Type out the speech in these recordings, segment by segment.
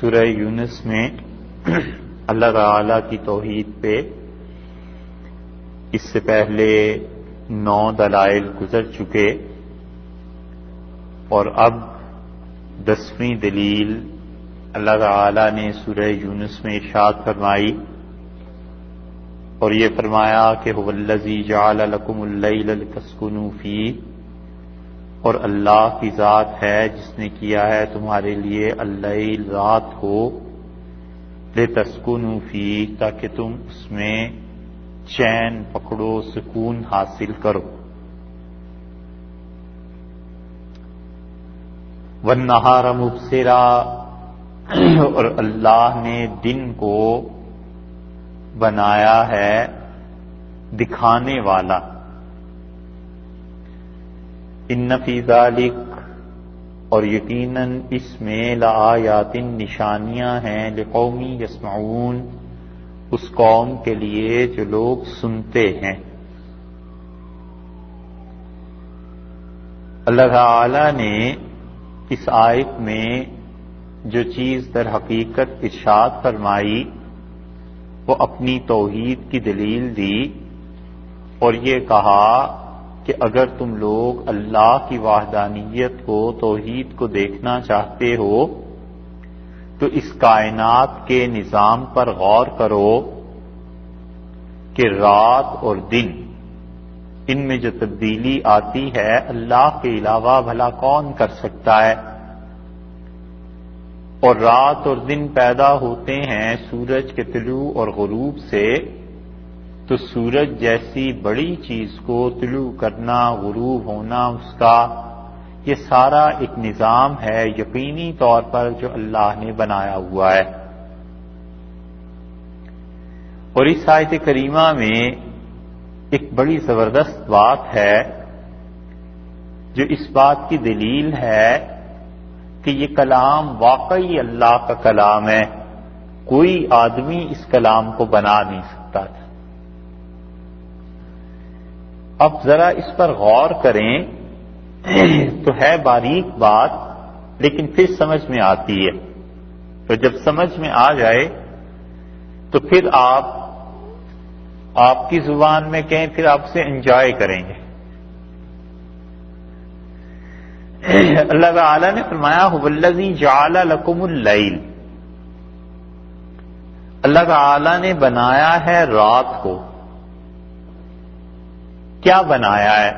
سورہ یونس میں اللہ تعالی کی توحید پہ اس سے پہلے 9 دلائل گزر چکے اور اب 10ویں دلیل اللہ تعالی نے سورہ یونس میں ارشاد فرمائی اور یہ فرمایا کہ هو الذی جعل لکم اللیل لتسکنوا فیہ، اور اللہ کی ذات ہے جس نے کیا ہے تمہارے لیے اللیل رات کو لتسکنوا فیہ، تاکہ تم اس میں چین پکڑو، سکون حاصل کرو، والنہار مبصرا، اور اللہ نے دن کو بنایا ہے دکھانے والا، ان فی ذالک، اور یقیناً اس میں لآیات، نشانیاں ہیں، لقوم یسمعون، اس قوم کے لیے جو لوگ سنتے ہیں۔ اللہ تعالی نے اس آیت میں جو چیز در حقیقت ارشاد فرمائی وہ اپنی توحید کی دلیل دی اور یہ کہا کہ اگر تم لوگ اللہ کی وحدانیت کو، توحید کو دیکھنا چاہتے ہو تو اس کائنات کے نظام پر غور کرو کہ رات اور دن، ان میں جو تبدیلی آتی ہے اللہ کے علاوہ بھلا کون کر سکتا ہے؟ اور رات اور دن پیدا ہوتے ہیں سورج کے طلوع اور غروب سے، تو سورج جیسی بڑی چیز کو طلوع کرنا، غروب ہونا اس کا، یہ سارا ایک نظام ہے یقینی طور پر جو اللہ نے بنایا ہوا ہے۔ اور اس آیت کریمہ میں ایک بڑی زبردست بات ہے جو اس بات کی دلیل ہے کہ یہ کلام واقعی اللہ کا کلام ہے، کوئی آدمی اس کلام کو بنا نہیں سکتا تھا۔ اب ذرا اس پر غور کریں تو ہے باریک بات لیکن پھر سمجھ میں آتی ہے، تو جب سمجھ میں آ جائے تو پھر آپ کی زبان میں کہیں پھر آپ سے انجوائے کریں گے۔ اللہ تعالی نے فرمایا هو الذی جعل لکم اللیل، اللہ تعالی نے بنایا ہے رات کو۔ کیا بنایا ہے؟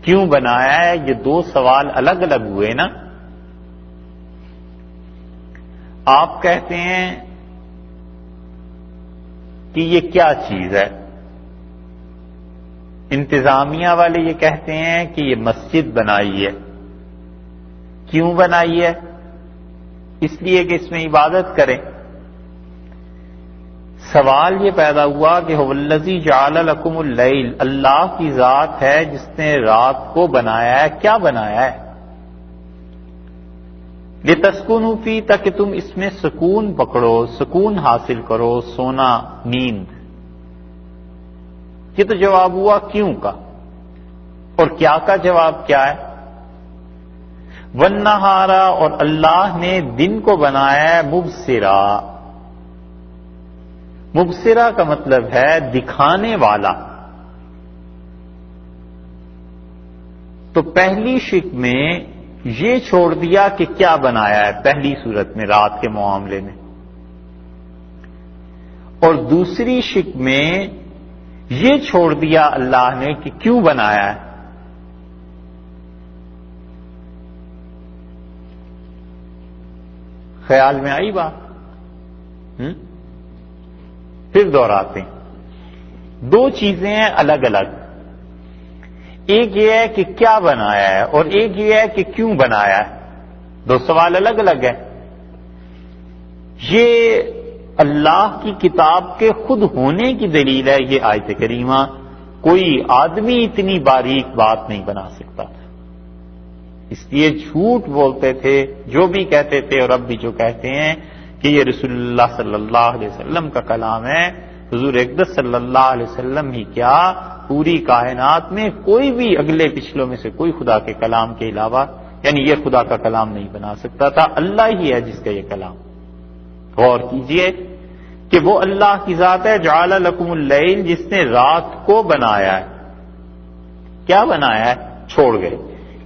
کیوں بنایا ہے؟ یہ 2 سوال الگ الگ ہوئے نا۔ آپ کہتے ہیں کہ یہ کیا چیز ہے، انتظامیہ والے یہ کہتے ہیں کہ یہ مسجد بنائی ہے۔ کیوں بنائی ہے؟ اس لیے کہ اس میں عبادت کریں۔ سوال یہ پیدا ہوا کہ هو الذی جعل لکم اللیل، اللہ کی ذات ہے جس نے رات کو بنایا ہے۔ کیا بنایا ہے؟ لتسکنوا فیہ، تاکہ تم اس میں سکون پکڑو، سکون حاصل کرو، سونا، نیند۔ یہ تو جواب ہوا کیوں کا، اور کیا کا جواب کیا ہے؟ والنہار، اور اللہ نے دن کو بنایا ہے مبصرا۔ مبصرا کا مطلب ہے دکھانے والا۔ تو پہلی شق میں یہ چھوڑ دیا کہ کیا بنایا ہے پہلی صورت میں رات کے معاملے میں، اور دوسری شق میں یہ چھوڑ دیا اللہ نے کہ کیوں بنایا ہے۔ خیال میں آئی بات؟ پھر دہراتے ہیں۔ 2 چیزیں ہیں الگ الگ، ایک یہ ہے کہ کیا بنایا ہے اور ایک یہ ہے کہ کیوں بنایا ہے۔ 2 سوال الگ الگ ہیں۔ یہ اللہ کی کتاب کے خود ہونے کی دلیل ہے یہ آیت کریمہ، کوئی آدمی اتنی باریک بات نہیں بنا سکتا تھا، اس لیے جھوٹ بولتے تھے جو بھی کہتے تھے، اور اب بھی جو کہتے ہیں کہ یہ رسول اللہ صلی اللہ علیہ وسلم کا کلام ہے۔ حضور اقدس صلی اللہ علیہ وسلم ہی کیا، پوری کائنات میں کوئی بھی اگلے پچھلوں میں سے کوئی خدا کے کلام کے علاوہ یعنی یہ خدا کا کلام نہیں بنا سکتا تھا، اللہ ہی ہے جس کا یہ کلام۔ غور کیجئے کہ وہ اللہ کی ذات ہے جعل لکم اللیل، جس نے رات کو بنایا ہے۔ کیا بنایا ہے؟ چھوڑ گئے۔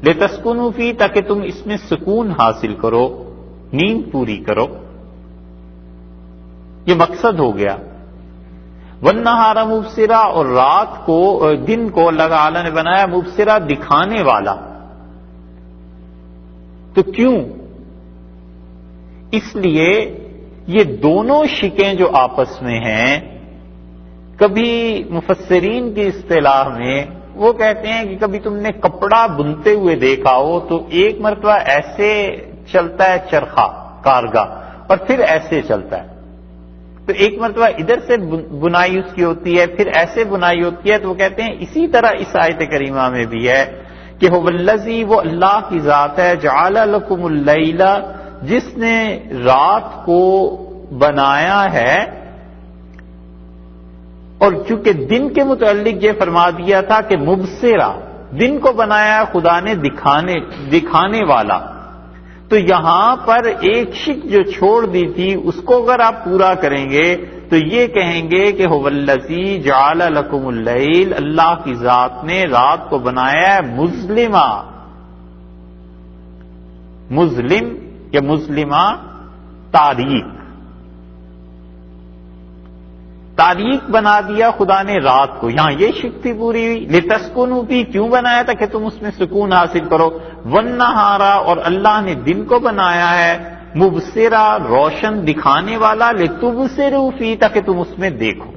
لتسکنوا فی، تاکہ تم اس میں سکون حاصل کرو، نیند پوری کرو، یہ مقصد ہو گیا۔ والنہار مبصرا، اور رات کو، دن کو اللہ تعالی نے بنایا مبصرا، دکھانے والا۔ تو کیوں؟ اس لیے یہ دونوں شکیں جو آپس میں ہیں، کبھی مفسرین کی اصطلاح میں وہ کہتے ہیں کہ کبھی تم نے کپڑا بنتے ہوئے دیکھا ہو تو ایک مرتبہ ایسے چلتا ہے چرخا کارگاہ، اور پھر ایسے چلتا ہے، تو ایک مرتبہ ادھر سے بنائی اس کی ہوتی ہے، پھر ایسے بنائی ہوتی ہے۔ تو وہ کہتے ہیں اسی طرح اس آیت کریمہ میں بھی ہے کہ هو الذی، وہ اللہ کی ذات ہے، جعل لکم اللیل، جس نے رات کو بنایا ہے۔ اور چونکہ دن کے متعلق یہ فرما دیا تھا کہ مبصرا، دن کو بنایا خدا نے دکھانے والا، تو یہاں پر ایک شک جو چھوڑ دی تھی اس کو اگر آپ پورا کریں گے تو یہ کہیں گے کہ هو الذی جعل لکم اللیل، اللہ کی ذات نے رات کو بنایا ہے مظلمہ، مظلم یا مظلمہ تاریک، تاریک بنا دیا خدا نے رات کو۔ یہاں یہ شک بھی پوری ہوئی۔ لتسکنوا فی، کیوں بنایا تھا؟ کہ تم اس میں سکون حاصل کرو۔ والنہار، اور اللہ نے دن کو بنایا ہے مبصرا، روشن دکھانے والا، لتبصروا فی، تاکہ تم اس میں دیکھو۔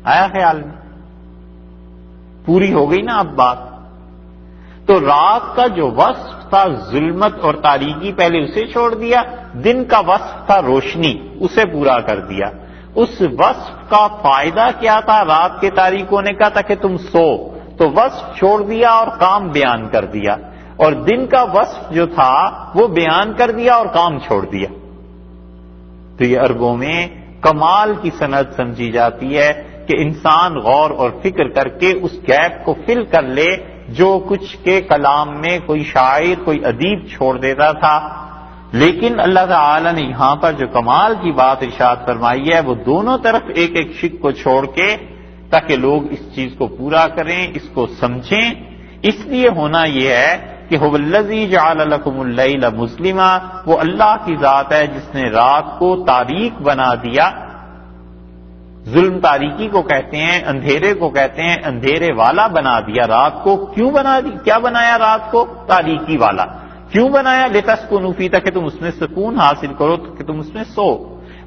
آیا خیال میں؟ پوری ہو گئی نا اب بات؟ تو رات کا جو وصف تھا ظلمت اور تاریکی، پہلے اسے چھوڑ دیا۔ دن کا وصف تھا روشنی، اسے پورا کر دیا۔ اس وصف کا فائدہ کیا تھا رات کے تاریک ہونے کا؟ تاکہ تم سو، تو وصف چھوڑ دیا اور کام بیان کر دیا، اور دن کا وصف جو تھا وہ بیان کر دیا اور کام چھوڑ دیا۔ تو یہ عربوں میں کمال کی سند سمجھی جاتی ہے کہ انسان غور اور فکر کر کے اس گیپ کو فل کر لے جو کچھ کے کلام میں کوئی شاعر کوئی ادیب چھوڑ دیتا تھا۔ لیکن اللہ تعالی نے یہاں پر جو کمال کی بات ارشاد فرمائی ہے وہ دونوں طرف ایک ایک شک کو چھوڑ کے، تاکہ لوگ اس چیز کو پورا کریں، اس کو سمجھیں۔ اس لیے ہونا یہ ہے کہ هو الذی جعل لکم اللیل مظلما، وہ اللہ کی ذات ہے جس نے رات کو تاریک بنا دیا۔ ظلم تاریکی کو کہتے ہیں، اندھیرے کو کہتے ہیں، اندھیرے والا بنا دیا رات کو۔ کیوں بنا دی؟ کیا بنایا رات کو؟ تاریکی والا۔ کیوں بنایا؟ لتسکنوا فی، تاکہ تم اس میں سکون حاصل کرو، کہ تم اس میں سو۔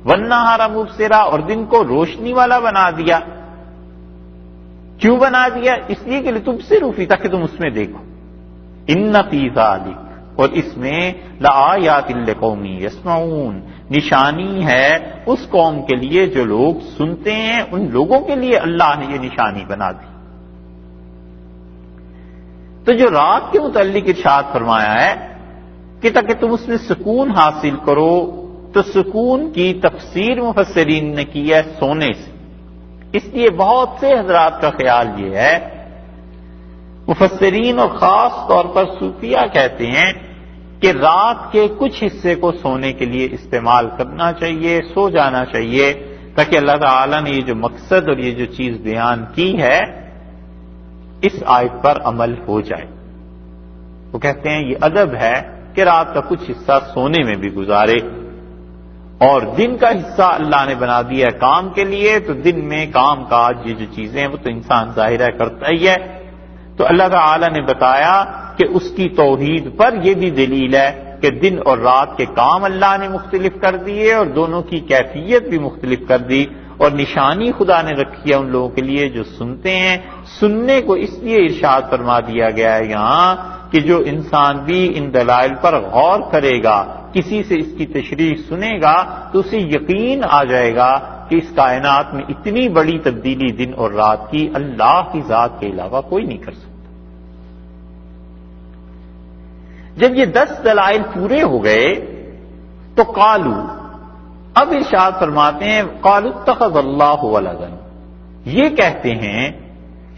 والنہار مبصرا، اور دن کو روشنی والا بنا دیا۔ کیوں بنا دیا؟ اس لیے کہ لتبصروا فی، تاکہ تم اس میں دیکھو۔ ان فی ذلک، اور اس میں لآیات لقوم یسمعون، نشانی ہے اس قوم کے لیے جو لوگ سنتے ہیں، ان لوگوں کے لیے اللہ نے یہ نشانی بنا دی۔ تو جو رات کے متعلق ارشاد فرمایا ہے کہ تاکہ تم اس میں سکون حاصل کرو، تو سکون کی تفسیر مفسرین نے کی ہے سونے سے۔ اس لیے بہت سے حضرات کا خیال یہ ہے، مفسرین اور خاص طور پر صوفیہ کہتے ہیں کہ رات کے کچھ حصے کو سونے کے لیے استعمال کرنا چاہیے، سو جانا چاہیے، تاکہ اللہ تعالیٰ نے یہ جو مقصد اور یہ جو چیز بیان کی ہے اس آیت پر عمل ہو جائے۔ وہ کہتے ہیں یہ ادب ہے کہ رات کا کچھ حصہ سونے میں بھی گزارے، اور دن کا حصہ اللہ نے بنا دیا ہے کام کے لیے، تو دن میں کام کاج یہ جو چیزیں ہیں وہ تو انسان ظاہر ہے کرتا ہی ہے۔ تو اللہ تعالیٰ نے بتایا کہ اس کی توحید پر یہ بھی دلیل ہے کہ دن اور رات کے کام اللہ نے مختلف کر دیے، اور دونوں کی کیفیت بھی مختلف کر دی، اور نشانی خدا نے رکھی ہے ان لوگوں کے لیے جو سنتے ہیں۔ سننے کو اس لیے ارشاد فرما دیا گیا ہے یہاں کہ جو انسان بھی ان دلائل پر غور کرے گا، کسی سے اس کی تشریح سنے گا، تو اسے یقین آ جائے گا کہ اس کائنات میں اتنی بڑی تبدیلی دن اور رات کی اللہ کی ذات کے علاوہ کوئی نہیں کر سکتا۔ جب یہ 10 دلائل پورے ہو گئے تو قالو، اب ارشاد فرماتے ہیں قالوا اتخذ اللہ ولدا، یہ کہتے ہیں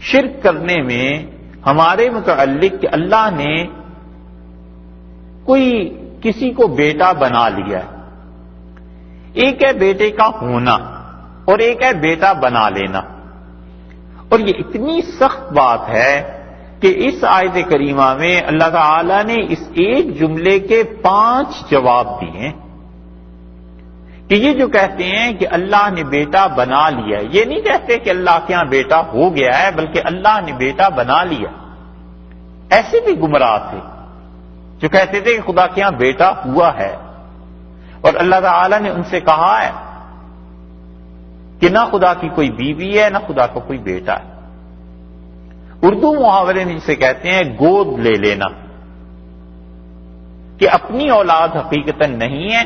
شرک کرنے میں ہمارے متعلق کہ اللہ نے کوئی کسی کو بیٹا بنا لیا ہے. ایک ہے بیٹے کا ہونا اور ایک ہے بیٹا بنا لینا. اور یہ اتنی سخت بات ہے کہ اس آیت کریمہ میں اللہ تعالی نے اس ایک جملے کے 5 جواب دیے ہیں کہ یہ جو کہتے ہیں کہ اللہ نے بیٹا بنا لیا ہے، یہ نہیں کہتے کہ اللہ کے ہاں بیٹا ہو گیا ہے، بلکہ اللہ نے بیٹا بنا لیا. ایسے بھی گمراہ تھے جو کہتے تھے کہ خدا کے ہاں بیٹا ہوا ہے، اور اللہ تعالی نے ان سے کہا ہے کہ نہ خدا کی کوئی بیوی ہے نہ خدا کا کوئی بیٹا ہے. اردو محاورے میں جسے کہتے ہیں گود لے لینا، کہ اپنی اولاد حقیقتاً نہیں ہے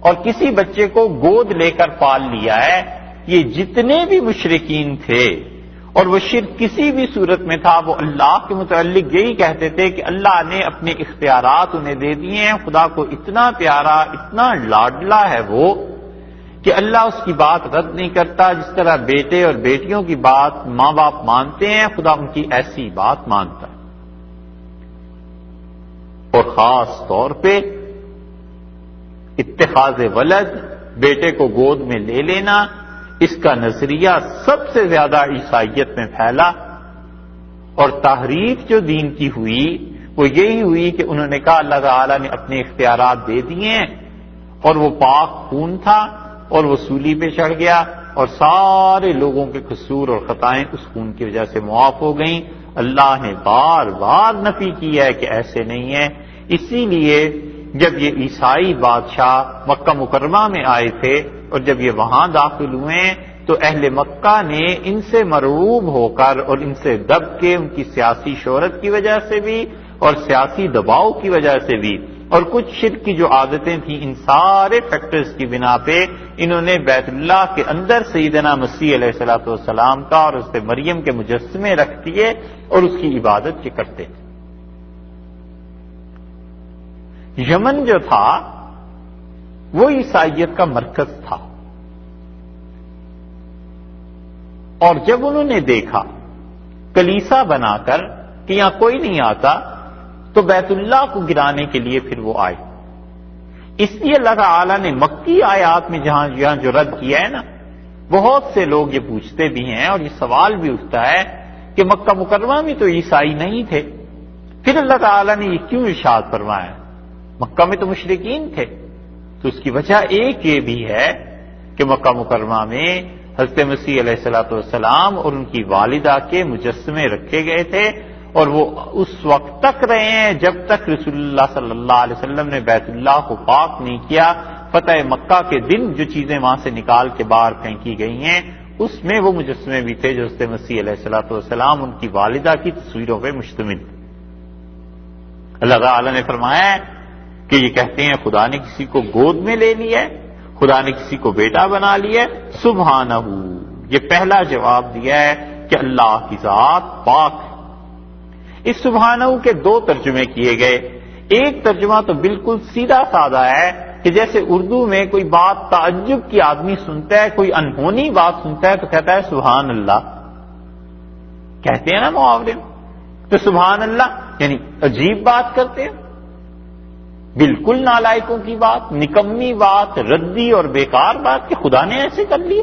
اور کسی بچے کو گود لے کر پال لیا ہے. یہ جتنے بھی مشرکین تھے اور وہ شرک کسی بھی صورت میں تھا، وہ اللہ کے متعلق یہی کہتے تھے کہ اللہ نے اپنے اختیارات انہیں دے دیے ہیں. خدا کو اتنا پیارا اتنا لاڈلا ہے وہ کہ اللہ اس کی بات رد نہیں کرتا. جس طرح بیٹے اور بیٹیوں کی بات ماں باپ مانتے ہیں، خدا ان کی ایسی بات مانتا ہے. اور خاص طور پہ اتخاذ ولد، بیٹے کو گود میں لے لینا، اس کا نظریہ سب سے زیادہ عیسائیت میں پھیلا. اور تحریف جو دین کی ہوئی وہ یہی ہوئی کہ انہوں نے کہا اللہ تعالی نے اپنے اختیارات دے دیے ہیں، اور وہ پاک خون تھا اور وہ سولی پہ چڑھ گیا اور سارے لوگوں کے قصور اور خطائیں اس خون کی وجہ سے معاف ہو گئیں. اللہ نے بار بار نفی کی ہے کہ ایسے نہیں ہے. اسی لیے جب یہ عیسائی بادشاہ مکہ مکرمہ میں آئے تھے اور جب یہ وہاں داخل ہوئے تو اہل مکہ نے ان سے مرعوب ہو کر اور ان سے دب کے، ان کی سیاسی شہرت کی وجہ سے بھی اور سیاسی دباؤ کی وجہ سے بھی اور کچھ شرک کی جو عادتیں تھیں، ان سارے فیکٹرز کی بنا پہ انہوں نے بیت اللہ کے اندر سیدنا مسیح علیہ الصلوۃ والسلام کا اور حضرت مریم کے مجسمے رکھ دیے اور اس کی عبادت یہ کرتے تھے. یمن جو تھا وہ عیسائیت کا مرکز تھا، اور جب انہوں نے دیکھا کلیسا بنا کر کہ یہاں کوئی نہیں آتا تو بیت اللہ کو گرانے کے لیے پھر وہ آئے. اس لیے اللہ تعالی نے مکی آیات میں جہاں جو رد کیا ہے نا، بہت سے لوگ یہ پوچھتے بھی ہیں اور یہ سوال بھی اٹھتا ہے کہ مکہ مکرمہ میں تو عیسائی نہیں تھے، پھر اللہ تعالی نے یہ کیوں ارشاد فرمایا؟ مکہ میں تو مشرکین تھے. تو اس کی وجہ ایک یہ بھی ہے کہ مکہ مکرمہ میں حضرت مسیح علیہ الصلوۃ والسلام اور ان کی والدہ کے مجسمے رکھے گئے تھے، اور وہ اس وقت تک رہے ہیں جب تک رسول اللہ صلی اللہ علیہ وسلم نے بیت اللہ کو پاک نہیں کیا. فتح مکہ کے دن جو چیزیں وہاں سے نکال کے باہر پھینکی گئی ہیں اس میں وہ مجسمے بھی تھے جو حضرت مسیح علیہ الصلوۃ والسلام ان کی والدہ کی تصویروں پہ مشتمل. اللہ تعالی نے فرمایا کہ یہ کہتے ہیں خدا نے کسی کو گود میں لے لیا ہے، خدا نے کسی کو بیٹا بنا لیا ہے. سبحانہ، یہ پہلا جواب دیا ہے کہ اللہ کی ذات پاک ہے. اس سبحانہ کے 2 ترجمے کیے گئے. ایک ترجمہ تو بالکل سیدھا سادہ ہے کہ جیسے اردو میں کوئی بات تعجب کی آدمی سنتا ہے، کوئی انہونی بات سنتا ہے تو کہتا ہے سبحان اللہ. کہتے ہیں نا محاورے میں، تو سبحان اللہ یعنی عجیب بات کرتے ہیں، بالکل نالائقوں کی بات، نکمی بات، ردی اور بیکار بات کہ خدا نے ایسے کر لی.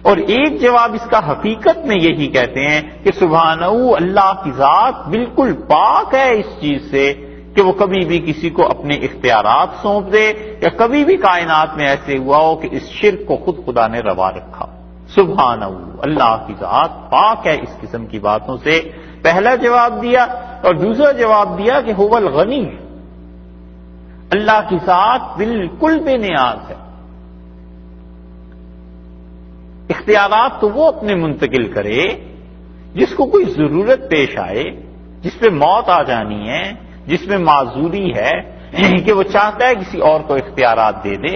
اور ایک جواب اس کا حقیقت میں یہی کہتے ہیں کہ سبحانہ، اللہ کی ذات بالکل پاک ہے اس چیز سے کہ وہ کبھی بھی کسی کو اپنے اختیارات سونپ دے، یا کبھی بھی کائنات میں ایسے ہوا ہو کہ اس شرک کو خود خدا نے روا رکھا. سبحانہ، اللہ کی ذات پاک ہے اس قسم کی باتوں سے. پہلا جواب دیا. اور دوسرا جواب دیا کہ هو الغنی، اللہ کی ذات بالکل بے نیاز ہے. اختیارات تو وہ اپنے منتقل کرے جس کو کوئی ضرورت پیش آئے، جس پہ موت آ جانی ہے، جس میں معذوری ہے کہ وہ چاہتا ہے کسی اور کو اختیارات دے دے،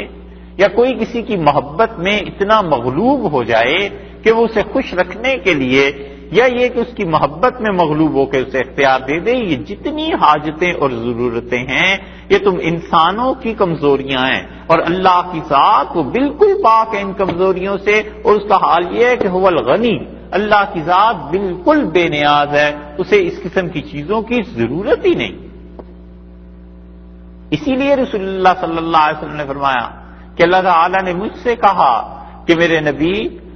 یا کوئی کسی کی محبت میں اتنا مغلوب ہو جائے کہ وہ اسے خوش رکھنے کے لیے، یا یہ کہ اس کی محبت میں مغلوب ہو کے اسے اختیار دے دے. یہ جتنی حاجتیں اور ضرورتیں ہیں یہ تم انسانوں کی کمزوریاں ہیں، اور اللہ کی ذات وہ بالکل پاک ہے ان کمزوریوں سے. اور اس کا حال یہ ہے کہ هو الغنی، اللہ کی ذات بالکل بے نیاز ہے، اسے اس قسم کی چیزوں کی ضرورت ہی نہیں۔ اسی لیے رسول اللہ صلی اللہ علیہ وسلم نے فرمایا کہ اللہ تعالیٰ نے مجھ سے کہا کہ میرے نبی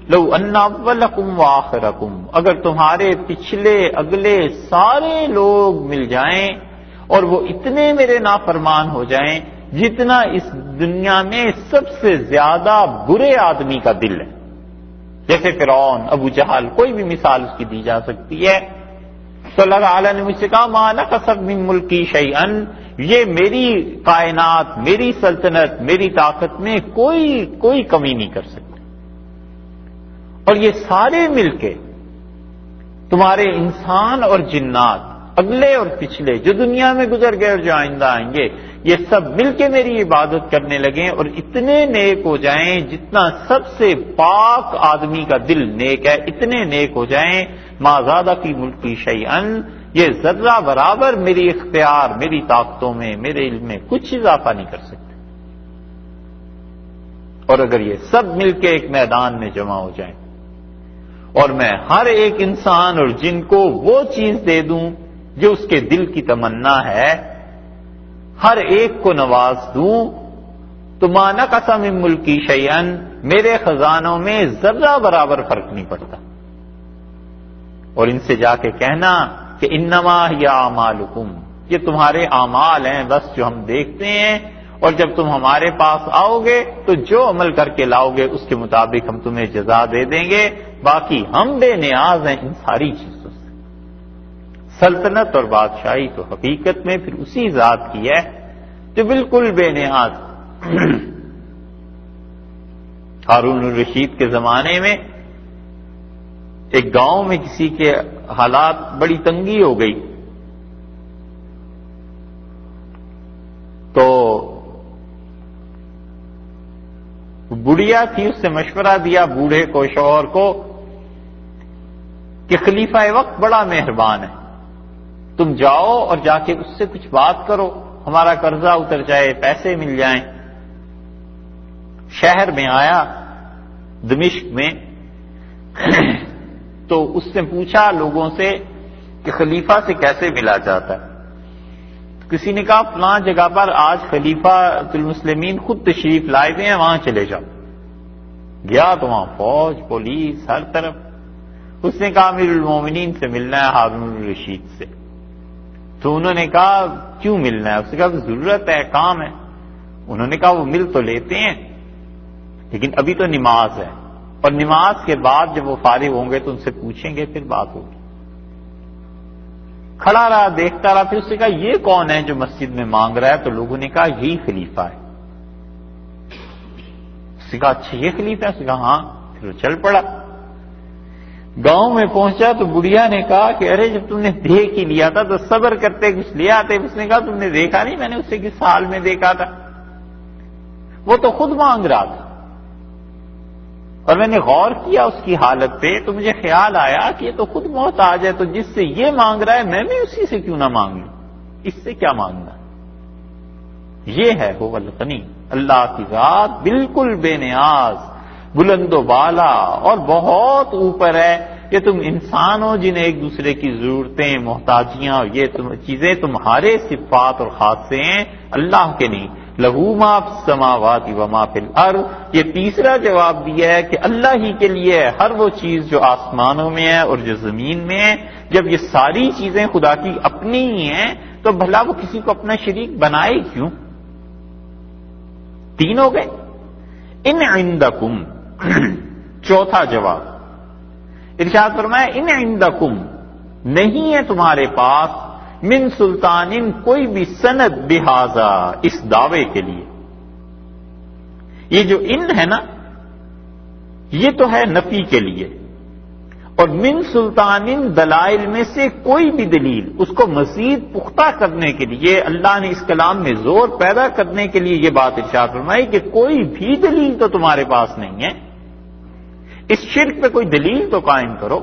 لو ان اولکم وآخرکم، اگر تمہارے پچھلے اگلے سارے لوگ مل جائیں اور وہ اتنے میرے نافرمان ہو جائیں جتنا اس دنیا میں سب سے زیادہ برے آدمی کا دل ہے، جیسے فرعون، ابو جہل، کوئی بھی مثال اس کی دی جا سکتی ہے، تو اللہ تعالیٰ نے مجھ سے کہا ما نقص من ملکی شیئا، یہ میری کائنات، میری سلطنت، میری طاقت میں کوئی کمی نہیں کر سکتے، اور یہ سارے مل کے تمہارے انسان اور جنات، اگلے اور پچھلے، جو دنیا میں گزر گئے اور جو آئندہ آئیں گے، یہ سب مل کے میری عبادت کرنے لگیں اور اتنے نیک ہو جائیں جتنا سب سے پاک آدمی کا دل نیک ہے، اتنے نیک ہو جائیں، ما زاد فی ملکی شیئا، یہ ذرہ برابر میری اختیار، میری طاقتوں میں، میرے علم میں کچھ اضافہ نہیں کر سکتے، اور اگر یہ سب مل کے ایک میدان میں جمع ہو جائیں اور میں ہر ایک انسان اور جن کو وہ چیز دے دوں جو اس کے دل کی تمنا ہے، ہر ایک کو نواز دوں، تو ما نقص من ملکی شیئا، میرے خزانوں میں ذرہ برابر فرق نہیں پڑتا، اور ان سے جا کے کہنا کہ انما ہی اعمالکم، یہ تمہارے اعمال ہیں بس جو ہم دیکھتے ہیں، اور جب تم ہمارے پاس آؤ گے تو جو عمل کر کے لاؤ گے اس کے مطابق ہم تمہیں جزا دے دیں گے، باقی ہم بے نیاز ہیں ان ساری چیزوں سے۔ سلطنت اور بادشاہی تو حقیقت میں پھر اسی ذات کی ہے جو بالکل بے نیاز۔ ہارون الرشید کے زمانے میں ایک گاؤں میں کسی کے حالات بڑی تنگی ہو گئی، تو بڑھیا تھی، اس سے مشورہ دیا بوڑھے کو، شوہر کو، کہ خلیفہ وقت بڑا مہربان ہے، تم جاؤ اور جا کے اس سے کچھ بات کرو، ہمارا قرضہ اتر جائے، پیسے مل جائیں۔ شہر میں آیا دمشق میں، تو اس نے پوچھا لوگوں سے کہ خلیفہ سے کیسے ملا جاتا ہے؟ کسی نے کہا فلاں جگہ پر آج خلیفہ المسلمین خود تشریف لائے ہوئے ہیں، وہاں چلے جاؤ۔ گیا تو وہاں فوج، پولیس، ہر طرف۔ اس نے کہا امیر المومنین سے ملنا ہے، ہارون الرشید سے۔ تو انہوں نے کہا کیوں ملنا ہے؟ اس نے کہا ضرورت ہے، کام ہے۔ انہوں نے کہا وہ مل تو لیتے ہیں لیکن ابھی تو نماز ہے، اور نماز کے بعد جب وہ فارغ ہوں گے تو ان سے پوچھیں گے، پھر بات ہوگی۔ کھڑا رہا، دیکھتا رہا، پھر اس نے کہا یہ کون ہے جو مسجد میں مانگ رہا ہے؟ تو لوگوں نے کہا یہی خلیفہ ہے۔ اس نے کہا اچھا یہ خلیفہ ہے؟ اس نے کہا ہاں۔ پھر وہ چل پڑا، گاؤں میں پہنچا تو بڑھیا نے کہا کہ ارے جب تم نے دیکھ ہی لیا تھا تو صبر کرتے کچھ لے آتے۔ اس نے کہا تم نے دیکھا نہیں، میں نے اسے کس حال میں دیکھا تھا، وہ تو خود مانگ رہا تھا، اور میں نے غور کیا اس کی حالت پہ تو مجھے خیال آیا کہ یہ تو خود محتاج ہے، تو جس سے یہ مانگ رہا ہے میں بھی اسی سے کیوں نہ مانگ لوں، اس سے کیا مانگنا۔ یہ ہے هو الغنی، اللہ کی ذات بالکل بے نیاز، بلند و بالا اور بہت اوپر ہے کہ تم انسان ہو جنہیں ایک دوسرے کی ضرورتیں، محتاجیاں اور یہ چیزیں تمہارے صفات اور خاصے ہیں، اللہ کے نہیں۔ لہو ما فی السماوات و ما فی الارض، یہ تیسرا جواب دیا ہے کہ اللہ ہی کے لیے ہے ہر وہ چیز جو آسمانوں میں ہے اور جو زمین میں ہے۔ جب یہ ساری چیزیں خدا کی اپنی ہی ہیں تو بھلا وہ کسی کو اپنا شریک بنائے کیوں؟ تین ہو گئے۔ ان عندکم، چوتھا جواب ارشاد فرمایا ان عندکم، نہیں ہے تمہارے پاس، من سلطان، کوئی بھی سند، بہذا، اس دعوے کے لیے۔ یہ جو ان ہے نا، یہ تو ہے نفی کے لیے، اور من سلطان دلائل میں سے کوئی بھی دلیل، اس کو مزید پختہ کرنے کے لیے اللہ نے اس کلام میں زور پیدا کرنے کے لیے یہ بات ارشاد فرمائی کہ کوئی بھی دلیل تو تمہارے پاس نہیں ہے، اس شرک پہ کوئی دلیل تو قائم کرو۔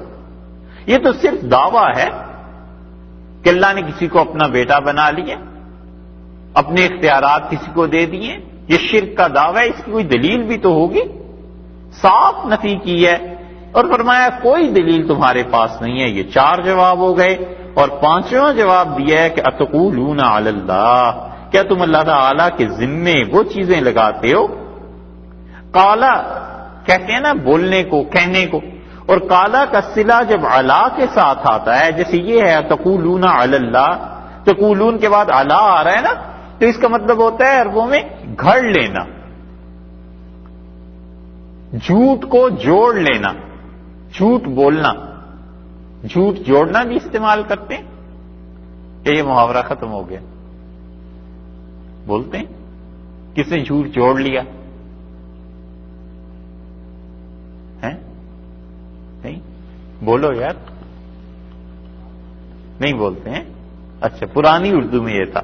یہ تو صرف دعویٰ ہے کہ اللہ نے کسی کو اپنا بیٹا بنا لیا، اپنے اختیارات کسی کو دے دیے، یہ شرک کا دعویٰ ہے، اس کی کوئی دلیل بھی تو ہوگی۔ صاف نفی کی ہے اور فرمایا کوئی دلیل تمہارے پاس نہیں ہے. یہ 4 جواب ہو گئے. اور 5واں جواب دیا ہے کہ اتقولون علی اللہ، کیا تم اللہ تعالی کے ذمے وہ چیزیں لگاتے ہو. قالا کہتے ہیں نا بولنے کو، کہنے کو، اور قالا کا صلہ جب علا کے ساتھ آتا ہے، جیسے یہ ہے تقولون علی اللہ، تقولون کے بعد علا آ رہا ہے نا، تو اس کا مطلب ہوتا ہے عربوں میں گھڑ لینا، جھوٹ کو جوڑ لینا، جھوٹ بولنا. جھوٹ جوڑنا بھی استعمال کرتے ہیں کہ یہ محاورہ ختم ہو گیا؟ بولتے ہیں کس نے جھوٹ جوڑ لیا ہے؟ نہیں بولو یار، نہیں بولتے ہیں. اچھا پرانی اردو میں یہ تھا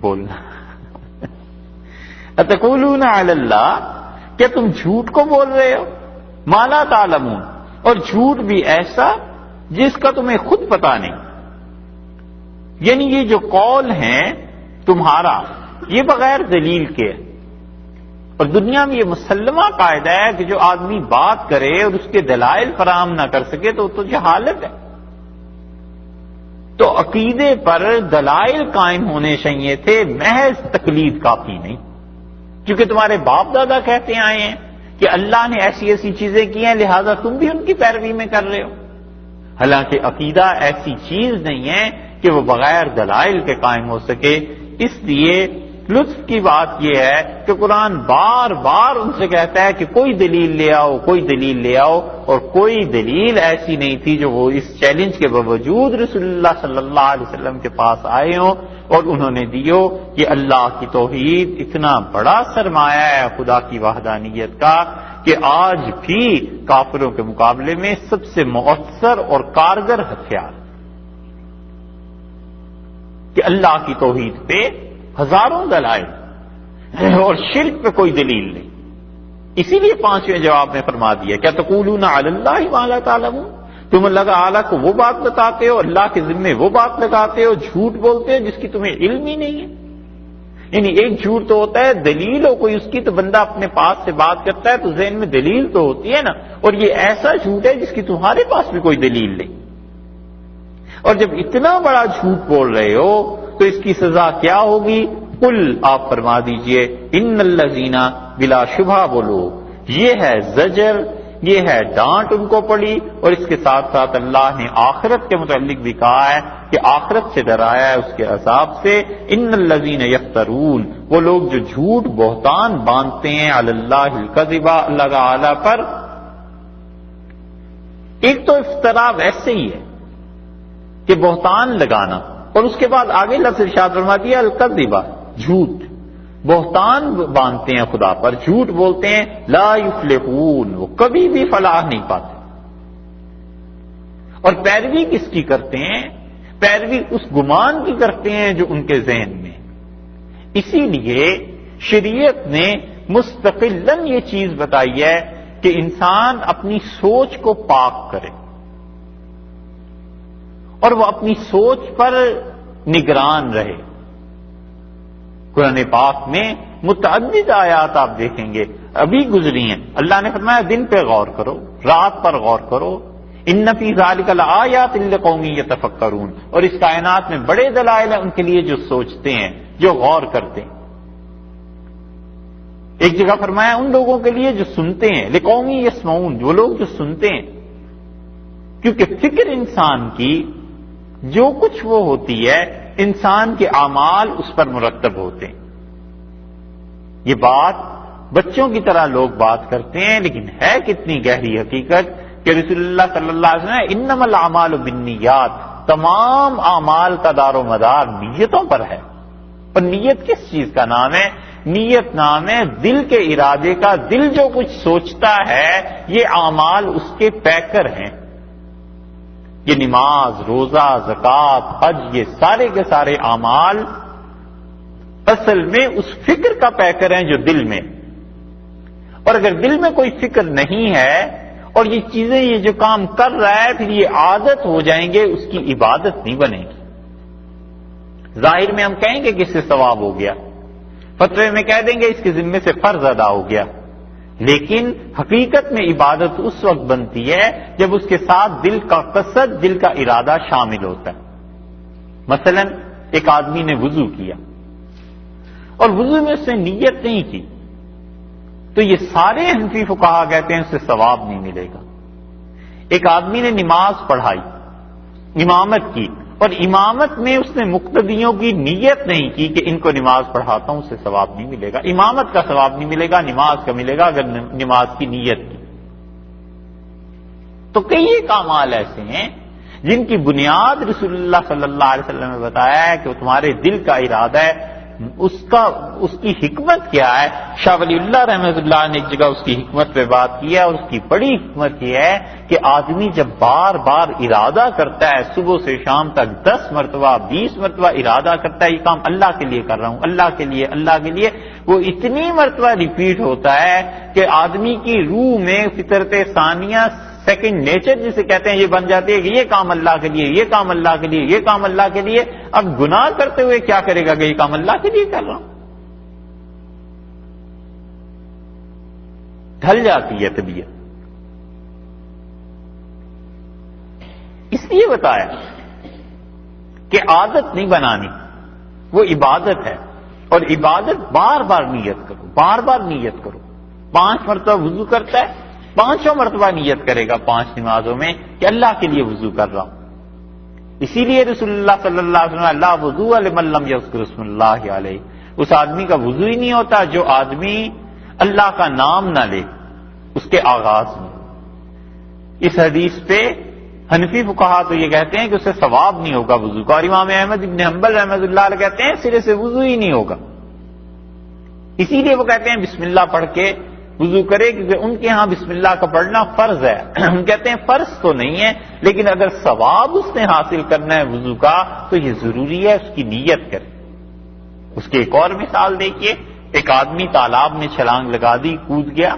بولنا. اتقولون علی اللہ، کیا تم جھوٹ کو بول رہے ہو، ما لا تعلمون، اور جھوٹ بھی ایسا جس کا تمہیں خود پتا نہیں. یعنی یہ جو قول ہیں تمہارا یہ بغیر دلیل کے ہے. اور دنیا میں یہ مسلمہ قاعدہ ہے کہ جو آدمی بات کرے اور اس کے دلائل فراہم نہ کر سکے تو جہالت ہے. تو عقیدے پر دلائل قائم ہونے چاہیے تھے، محض تقلید کافی نہیں. کیونکہ تمہارے باپ دادا کہتے آئے ہیں کہ اللہ نے ایسی ایسی چیزیں کی ہیں لہذا تم بھی ان کی پیروی میں کر رہے ہو. حالانکہ عقیدہ ایسی چیز نہیں ہے کہ وہ بغیر دلائل کے قائم ہو سکے. اس لیے لطف کی بات یہ ہے کہ قرآن بار بار ان سے کہتا ہے کہ کوئی دلیل لے آؤ، کوئی دلیل لے آؤ، اور کوئی دلیل ایسی نہیں تھی جو وہ اس چیلنج کے باوجود رسول اللہ صلی اللہ علیہ وسلم کے پاس آئے ہوں اور انہوں نے دیو کہ اللہ کی توحید اتنا بڑا سرمایہ ہے خدا کی وحدانیت کا کہ آج بھی کافروں کے مقابلے میں سب سے مؤثر اور کارگر ہتھیار، کہ اللہ کی توحید پہ ہزاروں دلائل اور شرک پہ کوئی دلیل نہیں. اسی لیے 5ویں جواب میں فرما دیا کیا تقولون علی اللہ ما لا تعلمون، تم اللہ تعالیٰ کو وہ بات بتاتے ہو، اللہ کے ذمے وہ بات لگاتے ہو، جھوٹ بولتے ہو جس کی تمہیں علم ہی نہیں ہے. یعنی ایک جھوٹ تو ہوتا ہے دلیل ہو کوئی اس کی تو بندہ اپنے پاس سے بات کرتا ہے تو ذہن میں دلیل تو ہوتی ہے نا، اور یہ ایسا جھوٹ ہے جس کی تمہارے پاس بھی کوئی دلیل نہیں. اور جب اتنا بڑا جھوٹ بول رہے ہو تو اس کی سزا کیا ہوگی؟ قل آپ فرما دیجئے ان الذین، بلا شبہ بولو، یہ ہے زجر، یہ ہے ڈانٹ ان کو پڑی. اور اس کے ساتھ ساتھ اللہ نے آخرت کے متعلق بھی کہا ہے کہ آخرت سے ڈرایا ہے اس کے عذاب سے. ان الذین یفترون، وہ لوگ جو جھوٹ بہتان باندھتے ہیں علی اللہ الکذب، اللہ تعالی پر. ایک تو افترا ویسے ہی ہے کہ بہتان لگانا، اور اس کے بعد آگے لفظ ارشاد فرما دیا الکذب، جھوٹ، بہتان باندھتے ہیں خدا پر، جھوٹ بولتے ہیں. لا یفلحون، وہ کبھی بھی فلاح نہیں پاتے. اور پیروی کس کی کرتے ہیں؟ پیروی اس گمان کی کرتے ہیں جو ان کے ذہن میں. اسی لیے شریعت نے مستقلاً یہ چیز بتائی ہے کہ انسان اپنی سوچ کو پاک کرے اور وہ اپنی سوچ پر نگران رہے. قرآن پاک میں متعدد آیات آپ دیکھیں گے ابھی گزری ہیں. اللہ نے فرمایا دن پہ غور کرو، رات پر غور کرو. ان فی ذلک لآیات لقوم یتفکرون، اور اس کائنات میں بڑے دلائل ہیں ان کے لیے جو سوچتے ہیں، جو غور کرتے ہیں. ایک جگہ فرمایا ان لوگوں کے لیے جو سنتے ہیں، لقوم یسمعون، وہ لوگ جو سنتے ہیں. کیونکہ فکر انسان کی جو کچھ وہ ہوتی ہے انسان کے اعمال اس پر مرتب ہوتے ہیں. یہ بات بچوں کی طرح لوگ بات کرتے ہیں لیکن ہے کتنی گہری حقیقت کہ رسول اللہ صلی اللہ علیہ وسلم انما الاعمال بالنیات، تمام اعمال کا دار و مدار نیتوں پر ہے. اور نیت کس چیز کا نام ہے؟ نیت نام ہے دل کے ارادے کا. دل جو کچھ سوچتا ہے یہ اعمال اس کے پیکر ہیں. یہ نماز، روزہ، زکوٰۃ، حج، یہ سارے کے سارے اعمال اصل میں اس فکر کا پیکر ہیں جو دل میں. اور اگر دل میں کوئی فکر نہیں ہے اور یہ چیزیں، یہ جو کام کر رہا ہے پھر یہ عادت ہو جائیں گے، اس کی عبادت نہیں بنے گی. ظاہر میں ہم کہیں گے کہ اس سے ثواب ہو گیا، فتوے میں کہہ دیں گے اس کے ذمے سے فرض ادا ہو گیا، لیکن حقیقت میں عبادت اس وقت بنتی ہے جب اس کے ساتھ دل کا قصد، دل کا ارادہ شامل ہوتا ہے۔ مثلا ایک آدمی نے وضو کیا اور وضو میں اس نے نیت نہیں کی، تو یہ سارے حنفی فقہا کہتے ہیں اسے ثواب نہیں ملے گا۔ ایک آدمی نے نماز پڑھائی، امامت کی، اور امامت میں اس نے مقتدیوں کی نیت نہیں کی کہ ان کو نماز پڑھاتا ہوں، اسے ثواب نہیں ملے گا۔ امامت کا ثواب نہیں ملے گا، نماز کا ملے گا اگر نماز کی نیت کی۔ تو کئی ایک اعمال ایسے ہیں جن کی بنیاد رسول اللہ صلی اللہ علیہ وسلم نے بتایا ہے کہ وہ تمہارے دل کا ارادہ ہے، اس کی حکمت کیا ہے۔ شاہ ولی اللہ رحمۃ اللہ نے ایک جگہ اس کی حکمت پہ بات کی ہے، اور اس کی بڑی حکمت یہ ہے کہ آدمی جب بار بار ارادہ کرتا ہے، صبح سے شام تک 10 مرتبہ 20 مرتبہ ارادہ کرتا ہے یہ کام اللہ کے لیے کر رہا ہوں، اللہ کے لیے، اللہ کے لیے، وہ اتنی مرتبہ ریپیٹ ہوتا ہے کہ آدمی کی روح میں فطرت ثانیہ، سیکنڈ نیچر جسے کہتے ہیں، یہ بن جاتی ہے کہ یہ کام اللہ کے لیے، یہ کام اللہ کے لیے، یہ کام اللہ کے لیے۔ اب گناہ کرتے ہوئے کیا کرے گا کہ یہ کام اللہ کے لیے کر رہا ہوں، ڈھل جاتی ہے طبیعت۔ اس لیے بتایا کہ عادت نہیں بنانی، وہ عبادت ہے، اور عبادت بار بار نیت کرو، بار بار نیت کرو۔ 5 مرتبہ وضو کرتا ہے، 5 مرتبہ نیت کرے گا 5 نمازوں میں کہ اللہ کے لیے وضو کر رہا ہوں۔ اسی لیے رسول اللہ صلی اللہ علیہ وسلم اللہ وضو لمن لم یذکر اسم اللہ علیہ، اس آدمی کا وضو ہی نہیں ہوتا جو آدمی اللہ کا نام نہ لے اس کے آغاز میں۔ اس حدیث پہ حنفی فقہا تو یہ کہتے ہیں کہ اسے ثواب نہیں ہوگا وضو کا، اور امام احمد بن حنبل رحمۃ اللہ علیہ کہتے ہیں سرے سے وضو ہی نہیں ہوگا۔ اسی لیے وہ کہتے ہیں بسم اللہ پڑھ کے وضو کرے، کیونکہ ان کے ہاں بسم اللہ کا پڑھنا فرض ہے۔ ہم کہتے ہیں فرض تو نہیں ہے، لیکن اگر ثواب اس نے حاصل کرنا ہے وضو کا تو یہ ضروری ہے اس کی نیت کرے۔ اس کی ایک اور مثال دیکھیے، ایک آدمی تالاب میں چھلانگ لگا دی، کود گیا،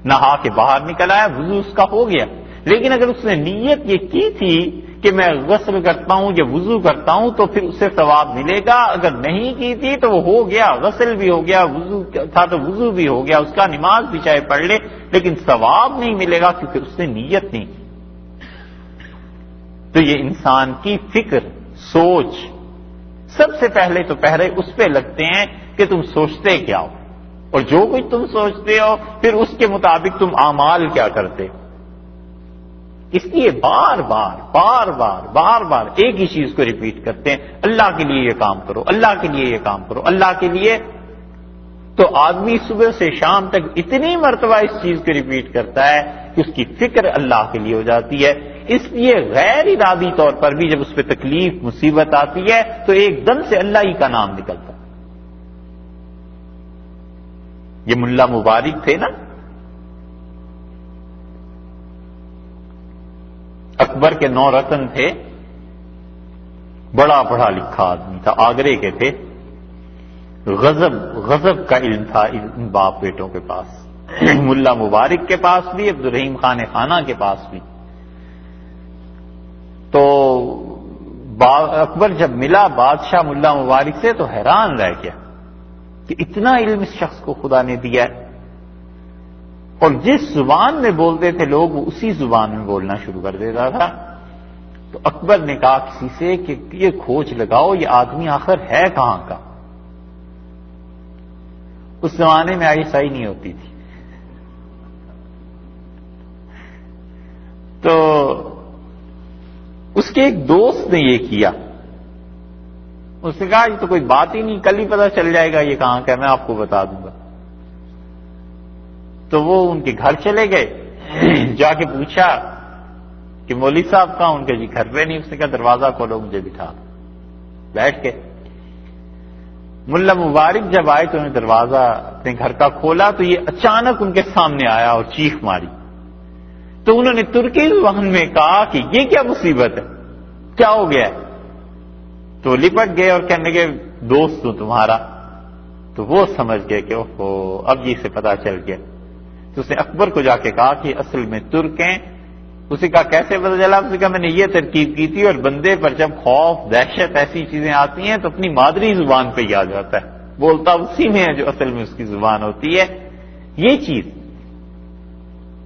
نہا کے باہر نکل آیا، وضو اس کا ہو گیا، لیکن اگر اس نے نیت یہ کی تھی کہ میں غسل کرتا ہوں یا وضو کرتا ہوں تو پھر اسے ثواب ملے گا، اگر نہیں کی تھی تو وہ ہو گیا، غسل بھی ہو گیا، وضو تھا تو وضو بھی ہو گیا، اس کا نماز بھی چاہے پڑھ لے لیکن ثواب نہیں ملے گا کیونکہ اس نے نیت نہیں کی۔ تو یہ انسان کی فکر، سوچ، سب سے پہلے اس پہ لگتے ہیں کہ تم سوچتے کیا ہو، اور جو کچھ تم سوچتے ہو پھر اس کے مطابق تم اعمال کیا کرتے ہو۔ اس لیے بار بار ایک ہی چیز کو ریپیٹ کرتے ہیں، اللہ کے لیے یہ کام کرو، اللہ کے لیے یہ کام کرو، اللہ کے لیے۔ تو آدمی صبح سے شام تک اتنی مرتبہ اس چیز کو ریپیٹ کرتا ہے کہ اس کی فکر اللہ کے لیے ہو جاتی ہے۔ اس لیے غیر ارادی طور پر بھی جب اس پہ تکلیف مصیبت آتی ہے تو ایک دم سے اللہ ہی کا نام نکلتا ہے۔ یہ ملا مبارک تھے نا، اکبر کے 9 رتن تھے، بڑا پڑھا لکھا آدمی تھا، آگرے کے تھے، غضب کا علم تھا ان باپ بیٹوں کے پاس، ملا مبارک کے پاس بھی، عبدالرحیم خان خانہ کے پاس بھی۔ تو اکبر جب ملا بادشاہ ملا مبارک سے تو حیران رہ گیا کہ اتنا علم اس شخص کو خدا نے دیا ہے، اور جس زبان میں بولتے تھے لوگ وہ اسی زبان میں بولنا شروع کر دیتا تھا۔ تو اکبر نے کہا کسی سے کہ یہ کھوج لگاؤ یہ آدمی آخر ہے کہاں کا۔ اس زمانے میں عیسائی نہیں ہوتی تھی، تو اس کے ایک دوست نے یہ کیا، اس نے کہا یہ تو کوئی بات ہی نہیں، کل ہی پتہ چل جائے گا یہ کہاں کا ہے، میں آپ کو بتا دوں گا۔ تو وہ ان کے گھر چلے گئے، جا کے پوچھا کہ مولوی صاحب کہاں؟ ان کے جی گھر پہ نہیں۔ اس نے کہا دروازہ کھولو مجھے بٹھا۔ بیٹھ کے ملا مبارک جب آئے تو انہیں دروازہ اپنے گھر کا کھولا تو یہ اچانک ان کے سامنے آیا اور چیخ ماری۔ تو انہوں نے ترکی زبان میں کہا کہ یہ کیا مصیبت ہے، کیا ہو گیا ہے؟ تو لپٹ گئے اور کہنے لگے دوست ہوں تمہارا۔ تو وہ سمجھ گئے کہ اوہو اب جی سے پتا چل گیا۔ تو اس نے اکبر کو جا کے کہا کہ اصل میں ترک ہیں۔ اسے کہا کیسے پتا چلا؟ اس نے کہا میں نے یہ ترکیب کی تھی، اور بندے پر جب خوف، دہشت، ایسی چیزیں آتی ہیں تو اپنی مادری زبان پہ ہی آ جاتا ہے، بولتا اسی میں ہے جو اصل میں اس کی زبان ہوتی ہے۔ یہ چیز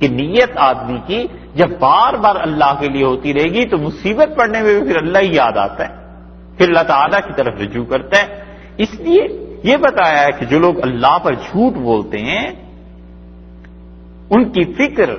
کہ نیت آدمی کی جب بار بار اللہ کے لیے ہوتی رہے گی تو مصیبت پڑنے میں بھی پھر اللہ ہی یاد آتا ہے، پھر اللہ تعالیٰ کی طرف رجوع کرتا ہے۔ اس لیے یہ بتایا ہے کہ جو لوگ اللہ پر جھوٹ بولتے ہیں ان کی فکر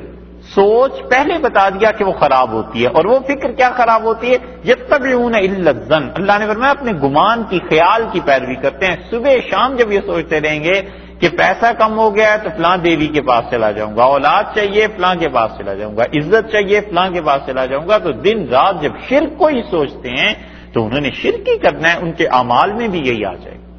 سوچ پہلے بتا دیا کہ وہ خراب ہوتی ہے، اور وہ فکر کیا خراب ہوتی ہے؟ یتبعون الا الظن، اللہ نے فرمایا اپنے گمان کی، خیال کی پیروی کرتے ہیں۔ صبح شام جب یہ سوچتے رہیں گے کہ پیسہ کم ہو گیا ہے تو فلاں دیوی کے پاس چلا جاؤں گا، اولاد چاہیے فلاں کے پاس چلا جاؤں گا، عزت چاہیے فلاں کے پاس چلا جاؤں گا، تو دن رات جب شرک کو ہی سوچتے ہیں تو انہوں نے شرک ہی کرنا ہے، ان کے اعمال میں بھی یہی آ جائے گا۔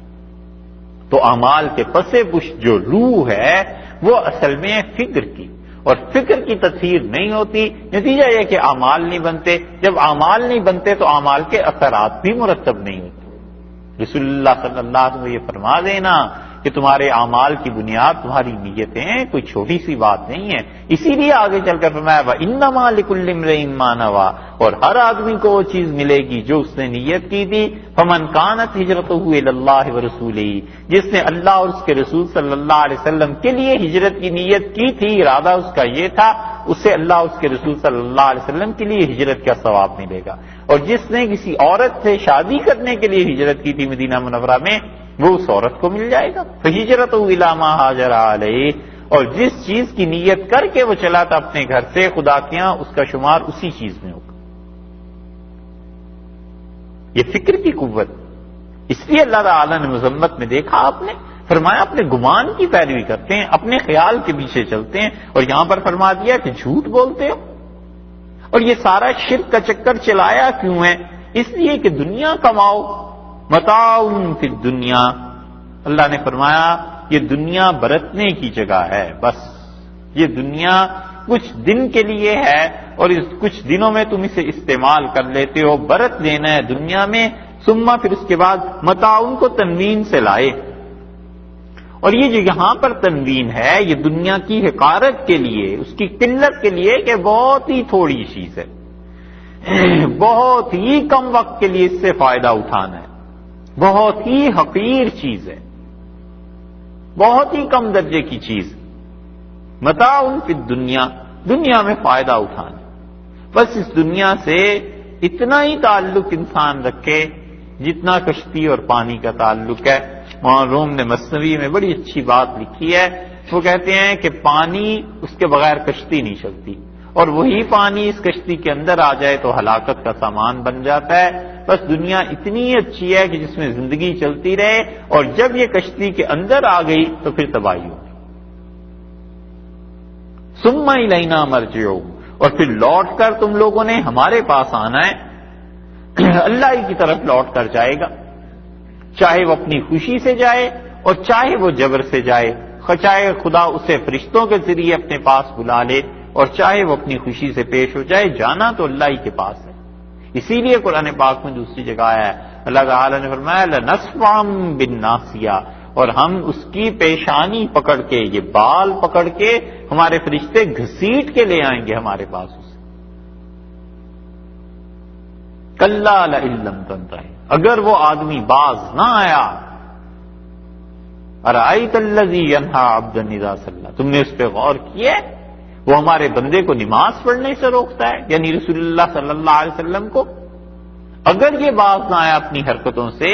تو اعمال کے پسے پش جو روح ہے وہ اصل میں ہے فکر کی، اور فکر کی تطہیر نہیں ہوتی، نتیجہ یہ کہ اعمال نہیں بنتے، جب اعمال نہیں بنتے تو اعمال کے اثرات بھی مرتب نہیں ہوتے۔ رسول اللہ صلی اللہ علیہ وسلم یہ فرما دینا کہ تمہارے اعمال کی بنیاد تمہاری نیتیں ہیں، کوئی چھوٹی سی بات نہیں ہے۔ اسی لیے آگے چل کر فرمایا وَإِنَّمَا لِكُلِّ امْرِئٍ مَّا نَوَىٰ، اور ہر آدمی کو وہ چیز ملے گی جو اس نے نیت کی تھی۔ فَمَنْ كَانَتْ هِجْرَتُهُ إِلَى اللَّهِ وَرَسُولِهِ، جس نے اللہ اور اس کے رسول صلی اللہ علیہ وسلم کے لیے ہجرت کی نیت کی تھی، ارادہ اس کا یہ تھا، اسے اللہ اور اس کے رسول صلی اللہ علیہ وسلم کے لیے ہجرت کا ثواب ملے گا۔ اور جس نے کسی عورت سے شادی کرنے کے لیے ہجرت کی تھی مدینہ منورہ میں، وہ اس عورت کو مل جائے گا۔ فَهِجْرَتُهُ إِلَىٰ مَا هَاجَرَ عَلَيْهِ، اور جس چیز کی نیت کر کے وہ چلا تھا اپنے گھر سے خدا کے یہاں، اس کا شمار اسی چیز میں ہوگا۔ یہ فکر کی قوت، اس لیے اللہ تعالیٰ نے مذمت میں دیکھا، آپ نے فرمایا اپنے گمان کی پیروی کرتے ہیں، اپنے خیال کے پیچھے چلتے ہیں، اور یہاں پر فرما دیا کہ جھوٹ بولتے ہو۔ اور یہ سارا شرک کا چکر چلایا کیوں ہے؟ اس لیے کہ دنیا کماؤ، متاع فی الدنیا، اللہ نے فرمایا یہ دنیا برتنے کی جگہ ہے، بس یہ دنیا کچھ دن کے لیے ہے، اور اس کچھ دنوں میں تم اسے استعمال کر لیتے ہو، برت لینا ہے دنیا میں، ثم پھر اس کے بعد متاع کو تنوین سے لائے، اور یہ جو یہاں پر تنوین ہے یہ دنیا کی حقارت کے لیے، اس کی قلت کے لیے کہ بہت ہی تھوڑی چیز ہے، بہت ہی کم وقت کے لیے اس سے فائدہ اٹھانا ہے، بہت ہی حقیر چیز ہے، بہت ہی کم درجے کی چیز، متاع فی الدنیا، دنیا میں فائدہ اٹھانا، بس اس دنیا سے اتنا ہی تعلق انسان رکھے جتنا کشتی اور پانی کا تعلق ہے۔ وہاں روم نے مثنوی میں بڑی اچھی بات لکھی ہے، وہ کہتے ہیں کہ پانی اس کے بغیر کشتی نہیں چلتی، اور وہی پانی اس کشتی کے اندر آ جائے تو ہلاکت کا سامان بن جاتا ہے۔ بس دنیا اتنی اچھی ہے کہ جس میں زندگی چلتی رہے، اور جب یہ کشتی کے اندر آ گئی تو پھر تباہی ہوگی۔ ثم الینا مرجعکم، اور پھر لوٹ کر تم لوگوں نے ہمارے پاس آنا ہے، اللہ ہی کی طرف لوٹ کر جائے گا، چاہے وہ اپنی خوشی سے جائے اور چاہے وہ جبر سے جائے، چاہے خدا اسے فرشتوں کے ذریعے اپنے پاس بلا لے اور چاہے وہ اپنی خوشی سے پیش ہو جائے، جانا تو اللہ ہی کے پاس ہے۔ اسی لیے قرآن پاک میں دوسری جگہ آیا ہے، اللہ تعالیٰ نے فرمایا لَنَسْفَعًا بِالنَّاصِیَةِ، اور ہم اس کی پیشانی پکڑ کے، یہ بال پکڑ کے ہمارے فرشتے گھسیٹ کے لے آئیں گے ہمارے پاس اسے۔ کَلَّا لَئِن لَّمْ تَنْتَهِ، اگر وہ آدمی باز نہ آیا، أَرَأَيْتَ الَّذِي يَنْهَىٰ عَبْدًا إِذَا صَلَّىٰ، تم نے اس پہ غور کیا ہے؟ وہ ہمارے بندے کو نماز پڑھنے سے روکتا ہے، یعنی رسول اللہ صلی اللہ علیہ وسلم کو۔ اگر یہ باز نہ آیا اپنی حرکتوں سے،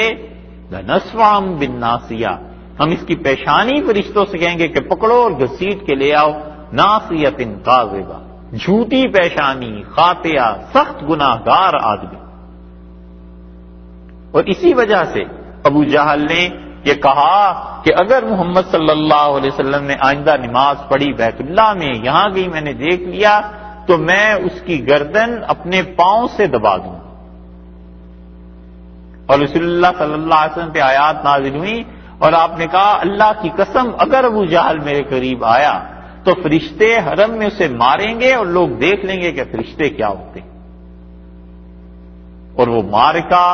لَنَسْفَعًا بِالنَّاصِیَةِ، ہم اس کی پیشانی فرشتوں سے کہیں گے کہ پکڑو اور گھسیٹ کے لے آؤ، ناصیۃ کاذبہ، جھوٹی پیشانی، خاطئہ، سخت گناہ گار آدمی۔ اور اسی وجہ سے ابو جہل نے یہ کہا کہ اگر محمد صلی اللہ علیہ وسلم نے آئندہ نماز پڑھی بیت اللہ میں، یہاں گئی میں نے دیکھ لیا، تو میں اس کی گردن اپنے پاؤں سے دبا دوں۔ اور رسول اللہ صلی اللہ علیہ وسلم پہ آیات نازل ہوئی اور آپ نے کہا اللہ کی قسم اگر ابو جہل میرے قریب آیا تو فرشتے حرم میں اسے ماریں گے اور لوگ دیکھ لیں گے کہ فرشتے کیا ہوتے ہیں۔ اور وہ معرکہ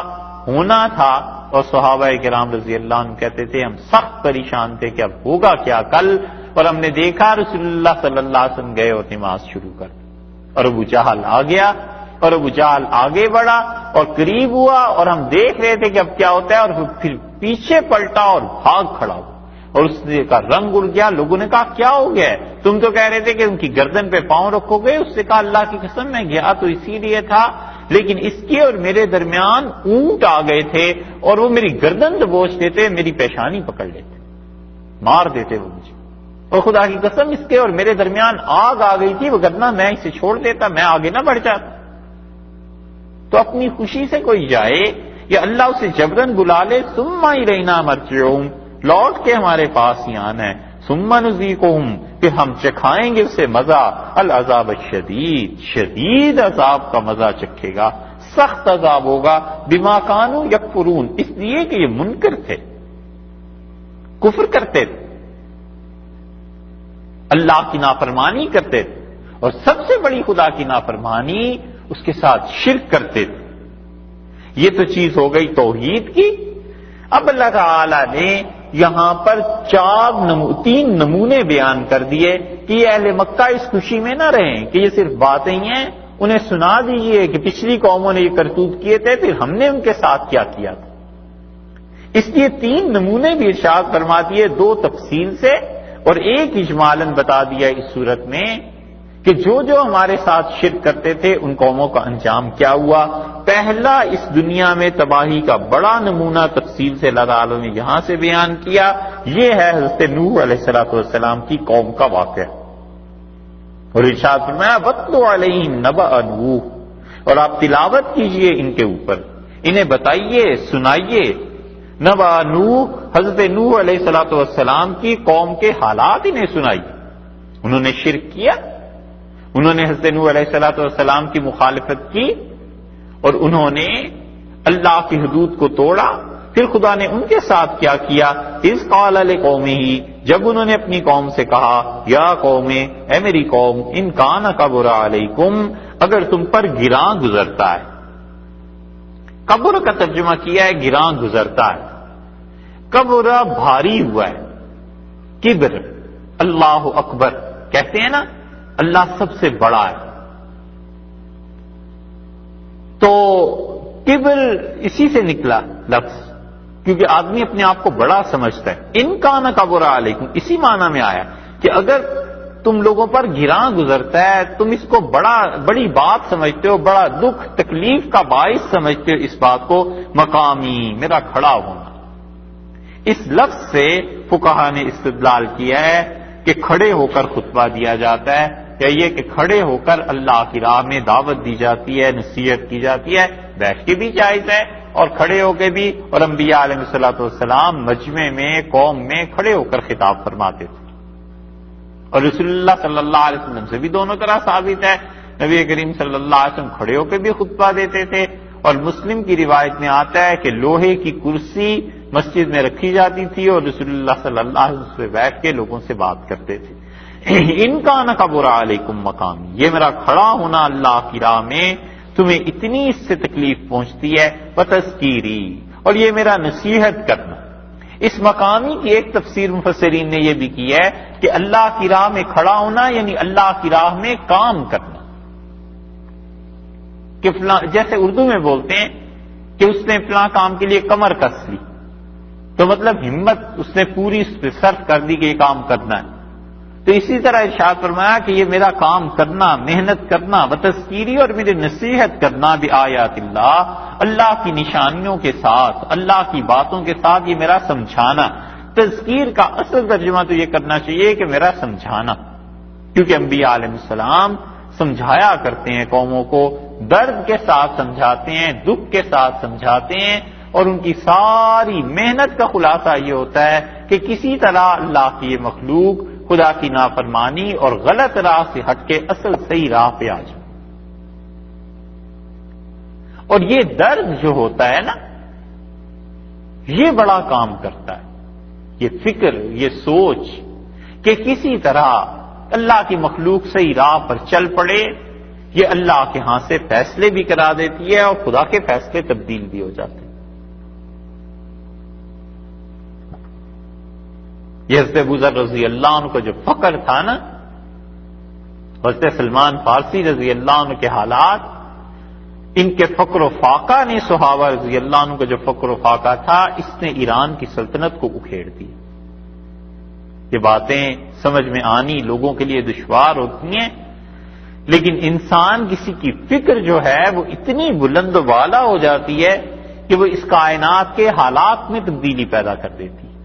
ہونا تھا، اور صحابہ کرام رضی اللہ عنہ کہتے تھے ہم سخت پریشان تھے کہ اب ہوگا کیا کل، اور ہم نے دیکھا رسول اللہ صلی اللہ علیہ وسلم گئے اور نماز شروع کر دی، اور ابو جہل آ گیا، اور ابو جہل آگے بڑھا اور قریب ہوا، اور ہم دیکھ رہے تھے کہ اب کیا ہوتا ہے، اور پھر پیچھے پلٹا اور بھاگ کھڑا ہوا۔ اور اس کا رنگ اڑ گیا. لوگوں نے کہا کیا ہو گیا ہے؟ تم تو کہہ رہے تھے کہ ان کی گردن پہ پاؤں رکھو گے. اس سے کہا اللہ کی قسم میں گیا تو اسی لیے تھا، لیکن اس کے اور میرے درمیان اونٹ آ گئے تھے اور وہ میری گردن دبوچ دیتے، میری پیشانی پکڑ لیتے، مار دیتے وہ مجھے. اور خدا کی قسم اس کے اور میرے درمیان آگ آ گئی تھی، وہ گردن میں اسے چھوڑ دیتا، میں آگے نہ بڑھ جاتا. تو اپنی خوشی سے کوئی جائے یا اللہ اسے جبرن بلا لے، ثم الینا مرجعہم، لوٹ کے ہمارے پاس ہی آنا ہے، ثم نذیقہم، پھر ہم چکھائیں گے اسے مزہ، العذاب الشدید، شدید عذاب کا مزہ چکھے گا، سخت عذاب ہوگا، بما کانوا یکفرون، اس لیے کہ یہ منکر تھے، کفر کرتے تھے، اللہ کی نافرمانی کرتے تھے، اور سب سے بڑی خدا کی نافرمانی اس کے ساتھ شرک کرتے تھے. یہ تو چیز ہو گئی توحید کی. اب اللہ تعالی نے یہاں پر تین نمونے بیان کر دیے کہ یہ اہل مکہ اس خوشی میں نہ رہیں کہ یہ صرف باتیں ہی ہیں. انہیں سنا دیجئے کہ پچھلی قوموں نے یہ کرتوت کیے تھے، پھر ہم نے ان کے ساتھ کیا کیا تھا. اس لیے 3 نمونے بھی ارشاد فرما دیے، 2 تفصیل سے اور ایک اجمالاً بتا دیا اس صورت میں کہ جو ہمارے ساتھ شرک کرتے تھے ان قوموں کا انجام کیا ہوا. پہلا اس دنیا میں تباہی کا بڑا نمونہ تفصیل سے اللہ تعالیٰ نے یہاں سے بیان کیا، یہ ہے حضرت نوح علیہ السلام کی قوم کا واقعہ. اور ارشاد فرمایا وَاتْلُ عَلَيْهِمْ نَبَأَ نُوحٍ، اور آپ تلاوت کیجئے ان کے اوپر، انہیں بتائیے، سنائیے، نبأ نوح، حضرت نوح علیہ السلام کی قوم کے حالات انہیں سنائیے. انہوں نے شرک کیا، انہوں نے حضرت نوح علیہ السلام کی مخالفت کی، اور انہوں نے اللہ کی حدود کو توڑا. پھر خدا نے ان کے ساتھ کیا کیا، اذ قال لقومہ، جب انہوں نے اپنی قوم سے کہا، یا قوم، اے میری قوم، ان کان کبر علیکم، اگر تم پر گراں گزرتا ہے. کبر کا ترجمہ کیا ہے گراں گزرتا ہے. کبر بھاری ہوا ہے، کبر، اللہ اکبر کہتے ہیں نا، اللہ سب سے بڑا ہے. تو کبر اسی سے نکلا لفظ، کیونکہ آدمی اپنے آپ کو بڑا سمجھتا ہے. ان کان کبر علیکم اسی معنی میں آیا کہ اگر تم لوگوں پر گراں گزرتا ہے، تم اس کو بڑی بات سمجھتے ہو، بڑا دکھ تکلیف کا باعث سمجھتے ہو اس بات کو، مقامی، میرا کھڑا ہونا. اس لفظ سے فقہا نے استدلال کیا ہے کہ کھڑے ہو کر خطبہ دیا جاتا ہے، یا یہ کہ کھڑے ہو کر اللہ کی راہ میں دعوت دی جاتی ہے، نصیحت کی جاتی ہے. بیٹھ کے بھی جائز ہے اور کھڑے ہو کے بھی، اور انبیاء علیہ السلام مجمع میں، قوم میں کھڑے ہو کر خطاب فرماتے تھے. اور رسول اللہ صلی اللہ علیہ وسلم سے بھی دونوں طرح ثابت ہے، نبی کریم صلی اللہ علیہ وسلم کھڑے ہو کے بھی خطبہ دیتے تھے. اور مسلم کی روایت میں آتا ہے کہ لوہے کی کرسی مسجد میں رکھی جاتی تھی اور رسول اللہ صلی اللہ علیہ وسلم سے بیٹھ کے لوگوں سے بات کرتے تھے. ان کا نکبر علیکم مقامی، یہ میرا کھڑا ہونا اللہ کی راہ میں تمہیں اتنی اس سے تکلیف پہنچتی ہے، وتذکیری، اور یہ میرا نصیحت کرنا. اس مقامی کی ایک تفسیر مفسرین نے یہ بھی کی ہے کہ اللہ کی راہ میں کھڑا ہونا یعنی اللہ کی راہ میں کام کرنا. کہ فلاں، جیسے اردو میں بولتے ہیں کہ اس نے فلاں کام کے لیے کمر کس لی، تو مطلب ہمت اس نے پوری اس پہ صرف کر دی کہ یہ کام کرنا ہے. تو اسی طرح ارشاد فرمایا کہ یہ میرا کام کرنا، محنت کرنا، وتذکیری، اور میری نصیحت کرنا بآیات اللہ، اللہ کی نشانیوں کے ساتھ، اللہ کی باتوں کے ساتھ، یہ میرا سمجھانا. تذکیر کا اصل ترجمہ تو یہ کرنا چاہیے کہ میرا سمجھانا، کیونکہ انبیاء علیہ السلام سمجھایا کرتے ہیں قوموں کو، درد کے ساتھ سمجھاتے ہیں، دکھ کے ساتھ سمجھاتے ہیں. اور ان کی ساری محنت کا خلاصہ یہ ہوتا ہے کہ کسی طرح اللہ کی یہ مخلوق خدا کی نافرمانی اور غلط راہ سے ہٹ کے اصل صحیح راہ پہ آ جائے. اور یہ درد جو ہوتا ہے نا، یہ بڑا کام کرتا ہے. یہ فکر، یہ سوچ کہ کسی طرح اللہ کی مخلوق صحیح راہ پر چل پڑے، یہ اللہ کے ہاں سے فیصلے بھی کرا دیتی ہے اور خدا کے فیصلے تبدیل بھی ہو جاتے ہیں. یہ حضرت ابو ذر رضی اللہ عنہ کا جو فقر تھا نا، حضرت سلمان فارسی رضی اللہ عنہ کے حالات، ان کے فقر و فاقہ نے، صحابہ رضی اللہ عنہ کا جو فقر و فاقہ تھا، اس نے ایران کی سلطنت کو اکھیڑ دی. یہ باتیں سمجھ میں آنی لوگوں کے لیے دشوار ہوتی ہیں، لیکن انسان کسی کی فکر جو ہے وہ اتنی بلند و بالا ہو جاتی ہے کہ وہ اس کائنات کے حالات میں تبدیلی پیدا کر دیتی ہے۔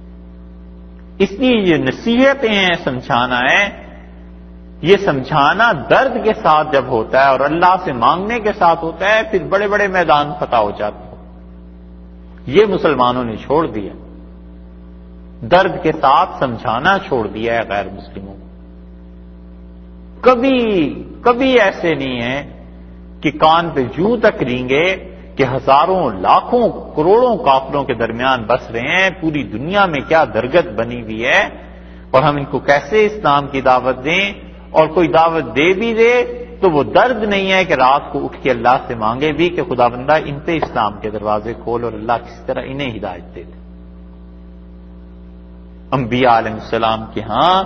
اس لیے یہ نصیحتیں ہیں، سمجھانا ہے، یہ سمجھانا درد کے ساتھ جب ہوتا ہے اور اللہ سے مانگنے کے ساتھ ہوتا ہے، پھر بڑے بڑے میدان فتح ہو جاتے ہیں۔ یہ مسلمانوں نے چھوڑ دیا، درد کے ساتھ سمجھانا چھوڑ دیا ہے غیر مسلموں کو۔ کبھی ایسے نہیں ہے کہ کان پہ جوں تک رینگے کہ ہزاروں لاکھوں کروڑوں کافروں کے درمیان بس رہے ہیں، پوری دنیا میں کیا درگت بنی ہوئی ہے، اور ہم ان کو کیسے اسلام کی دعوت دیں، اور کوئی دعوت دے بھی دے تو وہ درد نہیں ہے کہ رات کو اٹھ کے اللہ سے مانگے بھی کہ خدا بندہ ان پہ اسلام کے دروازے کھول، اور اللہ کسی طرح انہیں ہدایت دے دے۔ انبیاء علیہ السلام کے ہاں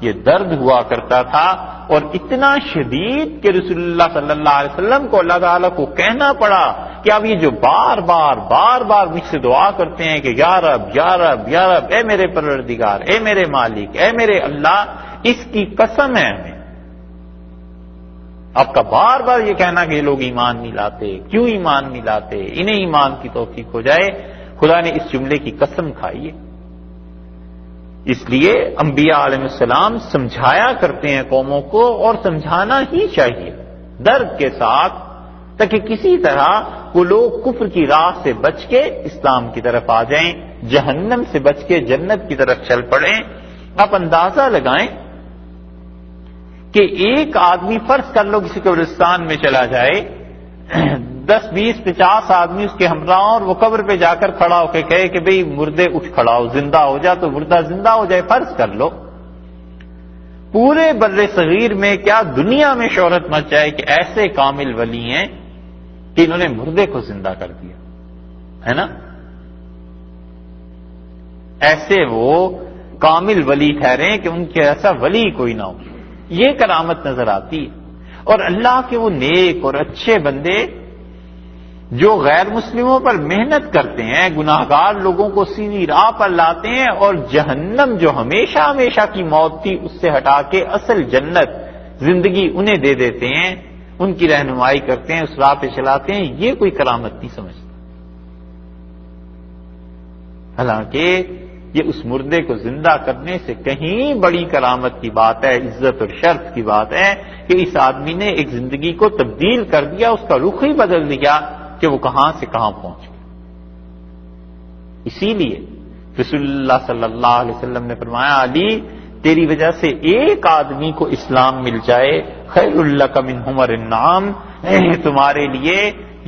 یہ درد ہوا کرتا تھا، اور اتنا شدید کہ رسول اللہ صلی اللہ علیہ وسلم کو اللہ تعالیٰ کو کہنا پڑا کہ اب یہ جو بار بار مجھ سے دعا کرتے ہیں کہ یا رب یا رب یا رب، اے میرے پروردگار، اے میرے مالک، اے میرے اللہ، اس کی قسم ہے ہمیں آپ کا بار یہ کہنا کہ یہ لوگ ایمان نہیں لاتے، کیوں ایمان نہیں لاتے، انہیں ایمان کی توفیق ہو جائے، خدا نے اس جملے کی قسم کھائی ہے۔ اس لیے انبیاء علیہ السلام سمجھایا کرتے ہیں قوموں کو، اور سمجھانا ہی چاہیے درد کے ساتھ، تاکہ کسی طرح وہ لوگ کفر کی راہ سے بچ کے اسلام کی طرف آ جائیں، جہنم سے بچ کے جنت کی طرف چل پڑیں۔ آپ اندازہ لگائیں کہ ایک آدمی، فرض کر لو کسی قبرستان میں چلا جائے، 10 20 50 آدمی اس کے ہمراہ، اور وہ قبر پہ جا کر کھڑا ہو کے کہے کہ بھئی مردے اٹھ کھڑا ہو، زندہ ہو جا، تو مردہ زندہ ہو جائے۔ فرض کر لو پورے بر صغیر میں، کیا دنیا میں شہرت مچ جائے کہ ایسے کامل ولی ہیں کہ انہوں نے مردے کو زندہ کر دیا، ہے نا؟ ایسے وہ کامل ولی ٹھہرے کہ ان کے ایسا ولی کوئی نہ ہو، یہ کرامت نظر آتی ہے۔ اور اللہ کے وہ نیک اور اچھے بندے جو غیر مسلموں پر محنت کرتے ہیں، گناہگار لوگوں کو سیدھی راہ پر لاتے ہیں، اور جہنم جو ہمیشہ ہمیشہ کی موت تھی اس سے ہٹا کے اصل جنت زندگی انہیں دے دیتے ہیں، ان کی رہنمائی کرتے ہیں، اس راہ پہ چلاتے ہیں، یہ کوئی کرامت نہیں سمجھتے۔ حالانکہ یہ اس مردے کو زندہ کرنے سے کہیں بڑی کرامت کی بات ہے، عزت اور شرف کی بات ہے کہ اس آدمی نے ایک زندگی کو تبدیل کر دیا، اس کا رخ ہی بدل دیا کہ وہ کہاں سے کہاں پہنچ گیا۔ اسی لیے رسول اللہ صلی اللہ علیہ وسلم نے فرمایا، علی تیری وجہ سے ایک آدمی کو اسلام مل جائے، خیر لک من حمر النعام، تمہارے لیے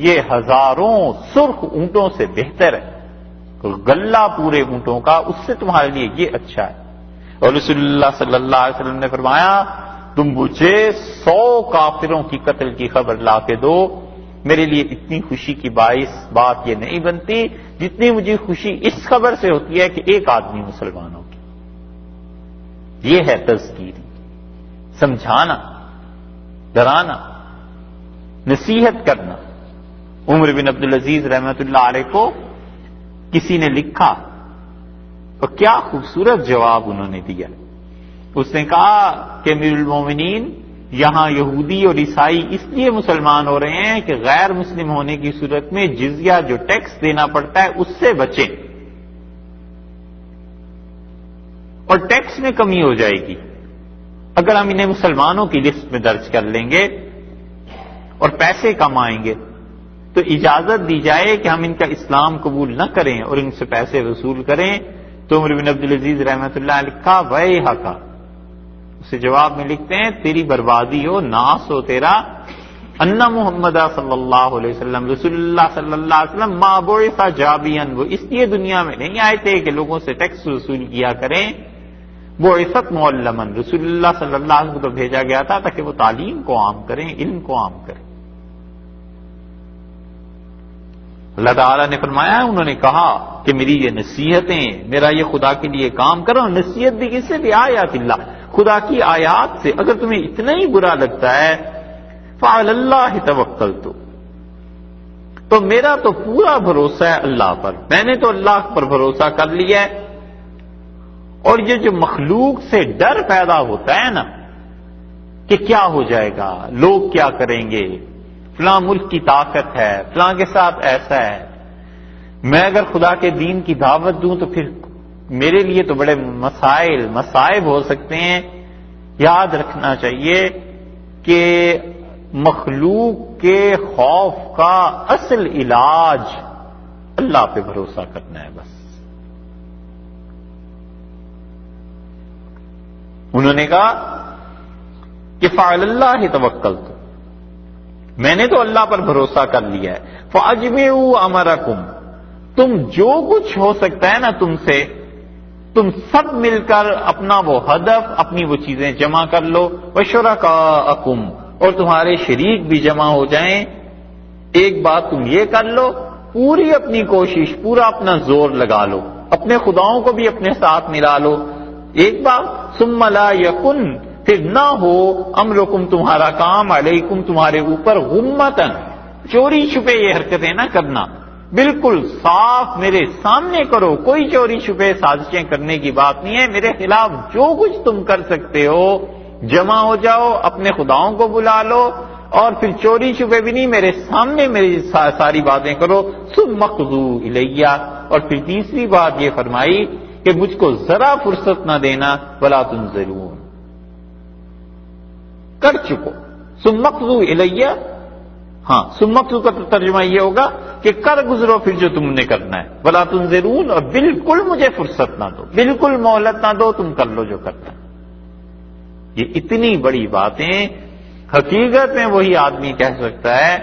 یہ ہزاروں سرخ اونٹوں سے بہتر ہے، غلہ پورے اونٹوں کا، اس سے تمہارے لیے یہ اچھا ہے۔ اور رسول اللہ صلی اللہ علیہ وسلم نے فرمایا، تم مجھے 100 کافروں کی قتل کی خبر لا کے دو، میرے لیے اتنی خوشی کی باعث بات یہ نہیں بنتی جتنی مجھے خوشی اس خبر سے ہوتی ہے کہ ایک آدمی مسلمان ہو گیا۔ یہ ہے تذکیری، سمجھانا، ڈرانا، نصیحت کرنا۔ عمر بن عبدالعزیز رحمۃ اللہ علیہ کو کسی نے لکھا، اور کیا خوبصورت جواب انہوں نے دیا۔ اس نے کہا کہ امیر المومنین، یہاں یہودی اور عیسائی اس لیے مسلمان ہو رہے ہیں کہ غیر مسلم ہونے کی صورت میں جزیہ جو ٹیکس دینا پڑتا ہے اس سے بچیں، اور ٹیکس میں کمی ہو جائے گی اگر ہم انہیں مسلمانوں کی لسٹ میں درج کر لیں گے اور پیسے کم آئیں گے، تو اجازت دی جائے کہ ہم ان کا اسلام قبول نہ کریں اور ان سے پیسے وصول کریں۔ تو عمر بن عبدالعزیز رحمۃ اللہ علیہ لکھا، ویحک، اسے جواب میں لکھتے ہیں، تیری بربادی ہو، ناس ہو تیرا، ان محمد صلی اللہ علیہ وسلم، رسول اللہ صلی اللہ علیہ وسلم، ما بعث جابیا، وہ اس لیے دنیا میں نہیں آئے تھے کہ لوگوں سے ٹیکس وصول کیا کریں، بعثت معلما، رسول اللہ صلی اللہ علیہ وسلم کو بھیجا گیا تھا تاکہ وہ تعلیم کو عام کریں، علم کو عام کریں۔ اللہ تعالیٰ نے فرمایا، انہوں نے کہا کہ میری یہ نصیحتیں، میرا یہ خدا کے لیے کام کرو، نصیحت بھی کس سے؟ بھی آیات اللہ، خدا کی آیات سے۔ اگر تمہیں اتنا ہی برا لگتا ہے، فعلی اللہ توکلت، تو میرا تو پورا بھروسہ ہے اللہ پر، میں نے تو اللہ پر بھروسہ کر لیا ہے، اور یہ جو مخلوق سے ڈر پیدا ہوتا ہے نا کہ کیا ہو جائے گا، لوگ کیا کریں گے، فلاں ملک کی طاقت ہے، فلاں کے ساتھ ایسا ہے، میں اگر خدا کے دین کی دعوت دوں تو پھر میرے لیے تو بڑے مصائب ہو سکتے ہیں. یاد رکھنا چاہیے کہ مخلوق کے خوف کا اصل علاج اللہ پہ بھروسہ کرنا ہے بس. انہوں نے کہا کہ فعلی اللہ توکلت، میں نے تو اللہ پر بھروسہ کر لیا ہے. فاجمعوا امرکم، تم جو کچھ ہو سکتا ہے نا تم سے، تم سب مل کر اپنا وہ ہدف، اپنی وہ چیزیں جمع کر لو. وشرکاءکم، اور تمہارے شریک بھی جمع ہو جائیں. ایک بات تم یہ کر لو، پوری اپنی کوشش، پورا اپنا زور لگا لو، اپنے خداؤں کو بھی اپنے ساتھ ملا لو. ایک بات، ثم لا یکن، پھر نہ ہو امرکم، تمہارا کام، علیکم، تمہارے اوپر، غمتن، چوری چھپے یہ حرکتیں نہ کرنا، بالکل صاف میرے سامنے کرو، کوئی چوری چھپے سازشیں کرنے کی بات نہیں ہے. میرے خلاف جو کچھ تم کر سکتے ہو جمع ہو جاؤ، اپنے خداؤں کو بلا لو، اور پھر چوری چھپے بھی نہیں، میرے سامنے میری ساری باتیں کرو. ثم اقضوا الیہ، اور پھر تیسری بات یہ فرمائی کہ مجھ کو ذرا فرصت نہ دینا، ولا تنظرون، کر چکو. ثم اقضوا الیہ، ہاں ثم اقضوا کا ترجمہ یہ ہوگا کہ کر گزرو پھر جو تم نے کرنا ہے. ولا تنظرون، اور بالکل مجھے فرصت نہ دو، بالکل مہلت نہ دو، تم کر لو جو کرنا ہے. یہ اتنی بڑی باتیں حقیقت میں وہی آدمی کہہ سکتا ہے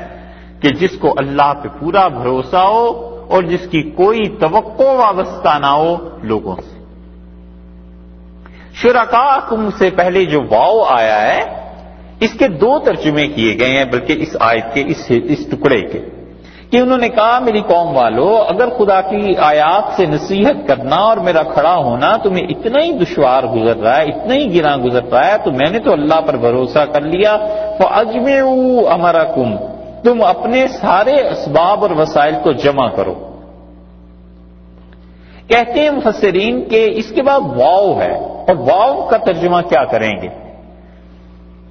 کہ جس کو اللہ پہ پورا بھروسہ ہو اور جس کی کوئی توقع وابستہ نہ ہو لوگوں سے. شرکاءکم سے پہلے جو واو آیا ہے اس کے دو ترجمے کیے گئے ہیں، بلکہ اس آیت کے اس ٹکڑے کے، کہ انہوں نے کہا میری قوم والو، اگر خدا کی آیات سے نصیحت کرنا اور میرا کھڑا ہونا تمہیں اتنا ہی دشوار گزر رہا ہے، اتنا ہی گراں گزر رہا ہے، تو میں نے تو اللہ پر بھروسہ کر لیا. فاجمعوا امرکم، تم اپنے سارے اسباب اور وسائل کو جمع کرو. کہتے ہیں مفسرین کہ اس کے بعد واو ہے، اور واو کا ترجمہ کیا کریں گے؟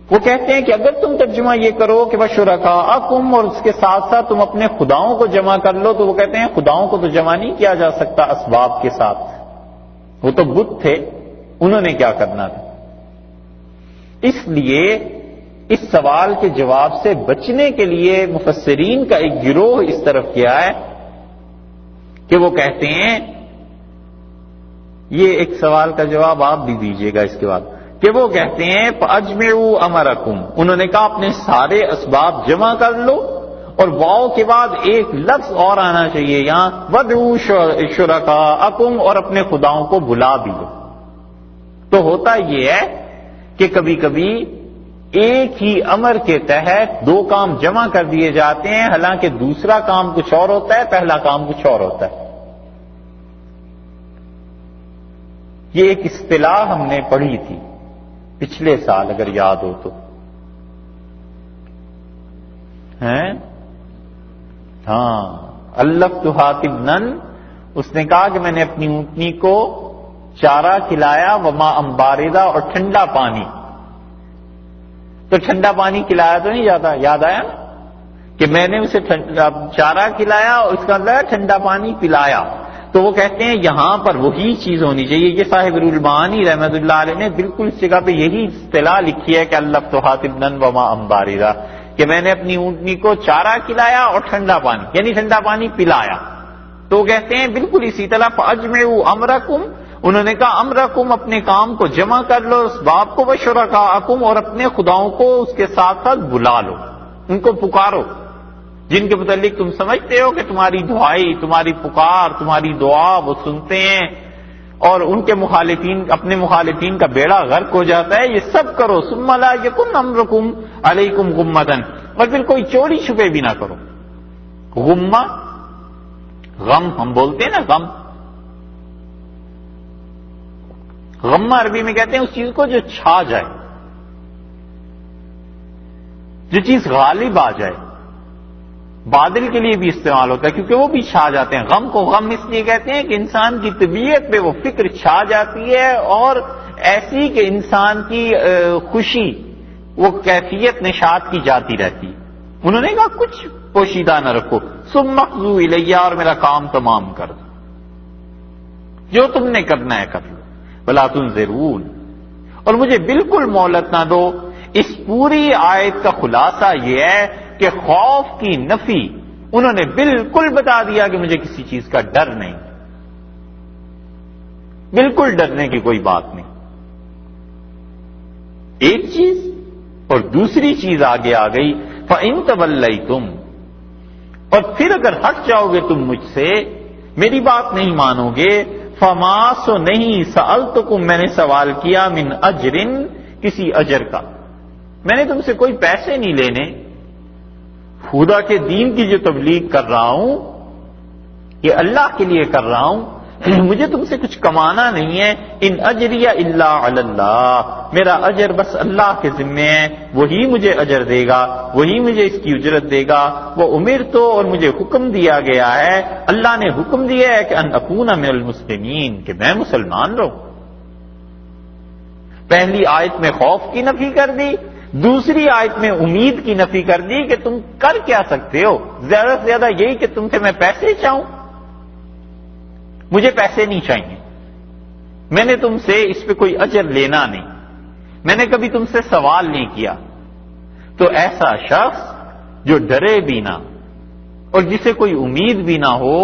وہ کہتے ہیں کہ اگر تم ترجمہ یہ کرو کہ وشرکاءکم، اور اس کے ساتھ ساتھ تم اپنے خداؤں کو جمع کر لو، تو وہ کہتے ہیں خداؤں کو تو جمع نہیں کیا جا سکتا اسباب کے ساتھ، وہ تو بت تھے، انہوں نے کیا کرنا تھا. اس لیے اس سوال کے جواب سے بچنے کے لیے مفسرین کا ایک گروہ اس طرف کیا ہے کہ وہ کہتے ہیں، یہ ایک سوال کا جواب آپ بھی دیجئے گا اس کے بعد، کہ وہ کہتے ہیں فاجمعوا امرکم، انہوں نے کہا اپنے سارے اسباب جمع کر لو، اور واو کے بعد ایک لفظ اور آنا چاہیے یہاں، ودعوا شرکاءکم، اور اپنے خداؤں کو بلا بھی لو. تو ہوتا یہ ہے کہ کبھی کبھی ایک ہی امر کے تحت دو کام جمع کر دیے جاتے ہیں، حالانکہ دوسرا کام کچھ اور ہوتا ہے، پہلا کام کچھ اور ہوتا ہے. یہ ایک اصطلاح ہم نے پڑھی تھی پچھلے سال، اگر یاد ہو تو، ہاں الفتھا بنن، اس نے کہا کہ میں نے اپنی اونٹنی کو چارہ کھلایا، وما باردہ، اور ٹھنڈا پانی. تو ٹھنڈا پانی کھلایا تو نہیں جاتا، یاد آیا نا کہ میں نے اسے چارہ کھلایا اور اس کا مطلب ٹھنڈا پانی پلایا. تو وہ کہتے ہیں یہاں پر وہی چیز ہونی چاہیے. یہ صاحب روح المعانی رحمۃ اللہ علیہ نے بالکل اس جگہ پہ یہی اصطلاح لکھی ہے کہ الفتھا بنن وما باردہ، کہ میں نے اپنی اونٹنی کو چارہ کھلایا اور ٹھنڈا پانی، یعنی ٹھنڈا پانی پلایا. تو کہتے ہیں بالکل اسی طرح فاجمعوا امرکم، انہوں نے کہا امرکم، اپنے کام کو جمع کر لو، اسباب کو، وشرکاءکم، اور اپنے خداؤں کو اس کے ساتھ ساتھ بلا لو، ان کو پکارو، جن کے متعلق تم سمجھتے ہو کہ تمہاری دعائی، تمہاری پکار، تمہاری دعا وہ سنتے ہیں، اور ان کے مخالفین، اپنے مخالفین کا بیڑا غرق ہو جاتا ہے. یہ سب کرو. ثم لا یکن امرکم علیکم غمۃ، اور پھر کوئی چوری چھپے بھی نہ کرو. غمہ، غم ہم بولتے ہیں نا، غم، غمہ عربی میں کہتے ہیں اس چیز کو جو چھا جائے، جو چیز غالب آ جائے. بادل کے لیے بھی استعمال ہوتا ہے کیونکہ وہ بھی چھا جاتے ہیں. غم کو غم اس لیے کہتے ہیں کہ انسان کی طبیعت پہ وہ فکر چھا جاتی ہے اور ایسی کہ انسان کی خوشی وہ کیفیت نشاط کی جاتی رہتی. انہوں نے کہا کچھ پوشیدہ نہ رکھو، ثم اقضوا الیہ، اور میرا کام تمام کر دو، جو تم نے کرنا ہے کر لو. ولا تنظرون، اور مجھے بالکل مہلت نہ دو. اس پوری آیت کا خلاصہ یہ ہے کہ خوف کی نفی انہوں نے بالکل بتا دیا کہ مجھے کسی چیز کا ڈر نہیں، بالکل ڈرنے کی کوئی بات نہیں. ایک چیز، اور دوسری چیز آگے آ گئی فَإِن تَوَلَّيْتُمْ، اور پھر اگر ہٹ جاؤ گے تم مجھ سے، میری بات نہیں مانو گے، فَمَا، سو نہیں، سَأَلْتُكُمْ، میں نے سوال کیا، مِنْ أَجْرٍ، کسی اجر کا، میں نے تم سے کوئی پیسے نہیں لینے. خدا کے دین کی جو تبلیغ کر رہا ہوں یہ اللہ کے لیے کر رہا ہوں، مجھے تم سے کچھ کمانا نہیں ہے. ان اجریہ الا علی اللہ، میرا اجر بس اللہ کے ذمے ہے، وہی مجھے اجر دے گا، وہی مجھے اس کی اجرت دے گا. وہ امرت، اور مجھے حکم دیا گیا ہے، اللہ نے حکم دیا ہے کہ ان اکون من المسلمین، کہ میں مسلمان رہوں. پہلی آیت میں خوف کی نفی کر دی، دوسری آیت میں امید کی نفی کر دی کہ تم کر کیا سکتے ہو، زیادہ سے زیادہ یہی کہ تم سے میں پیسے چاہوں. مجھے پیسے نہیں چاہیے، میں نے تم سے اس پہ کوئی اجر لینا نہیں، میں نے کبھی تم سے سوال نہیں کیا. تو ایسا شخص جو ڈرے بھی نہ اور جسے کوئی امید بھی نہ ہو،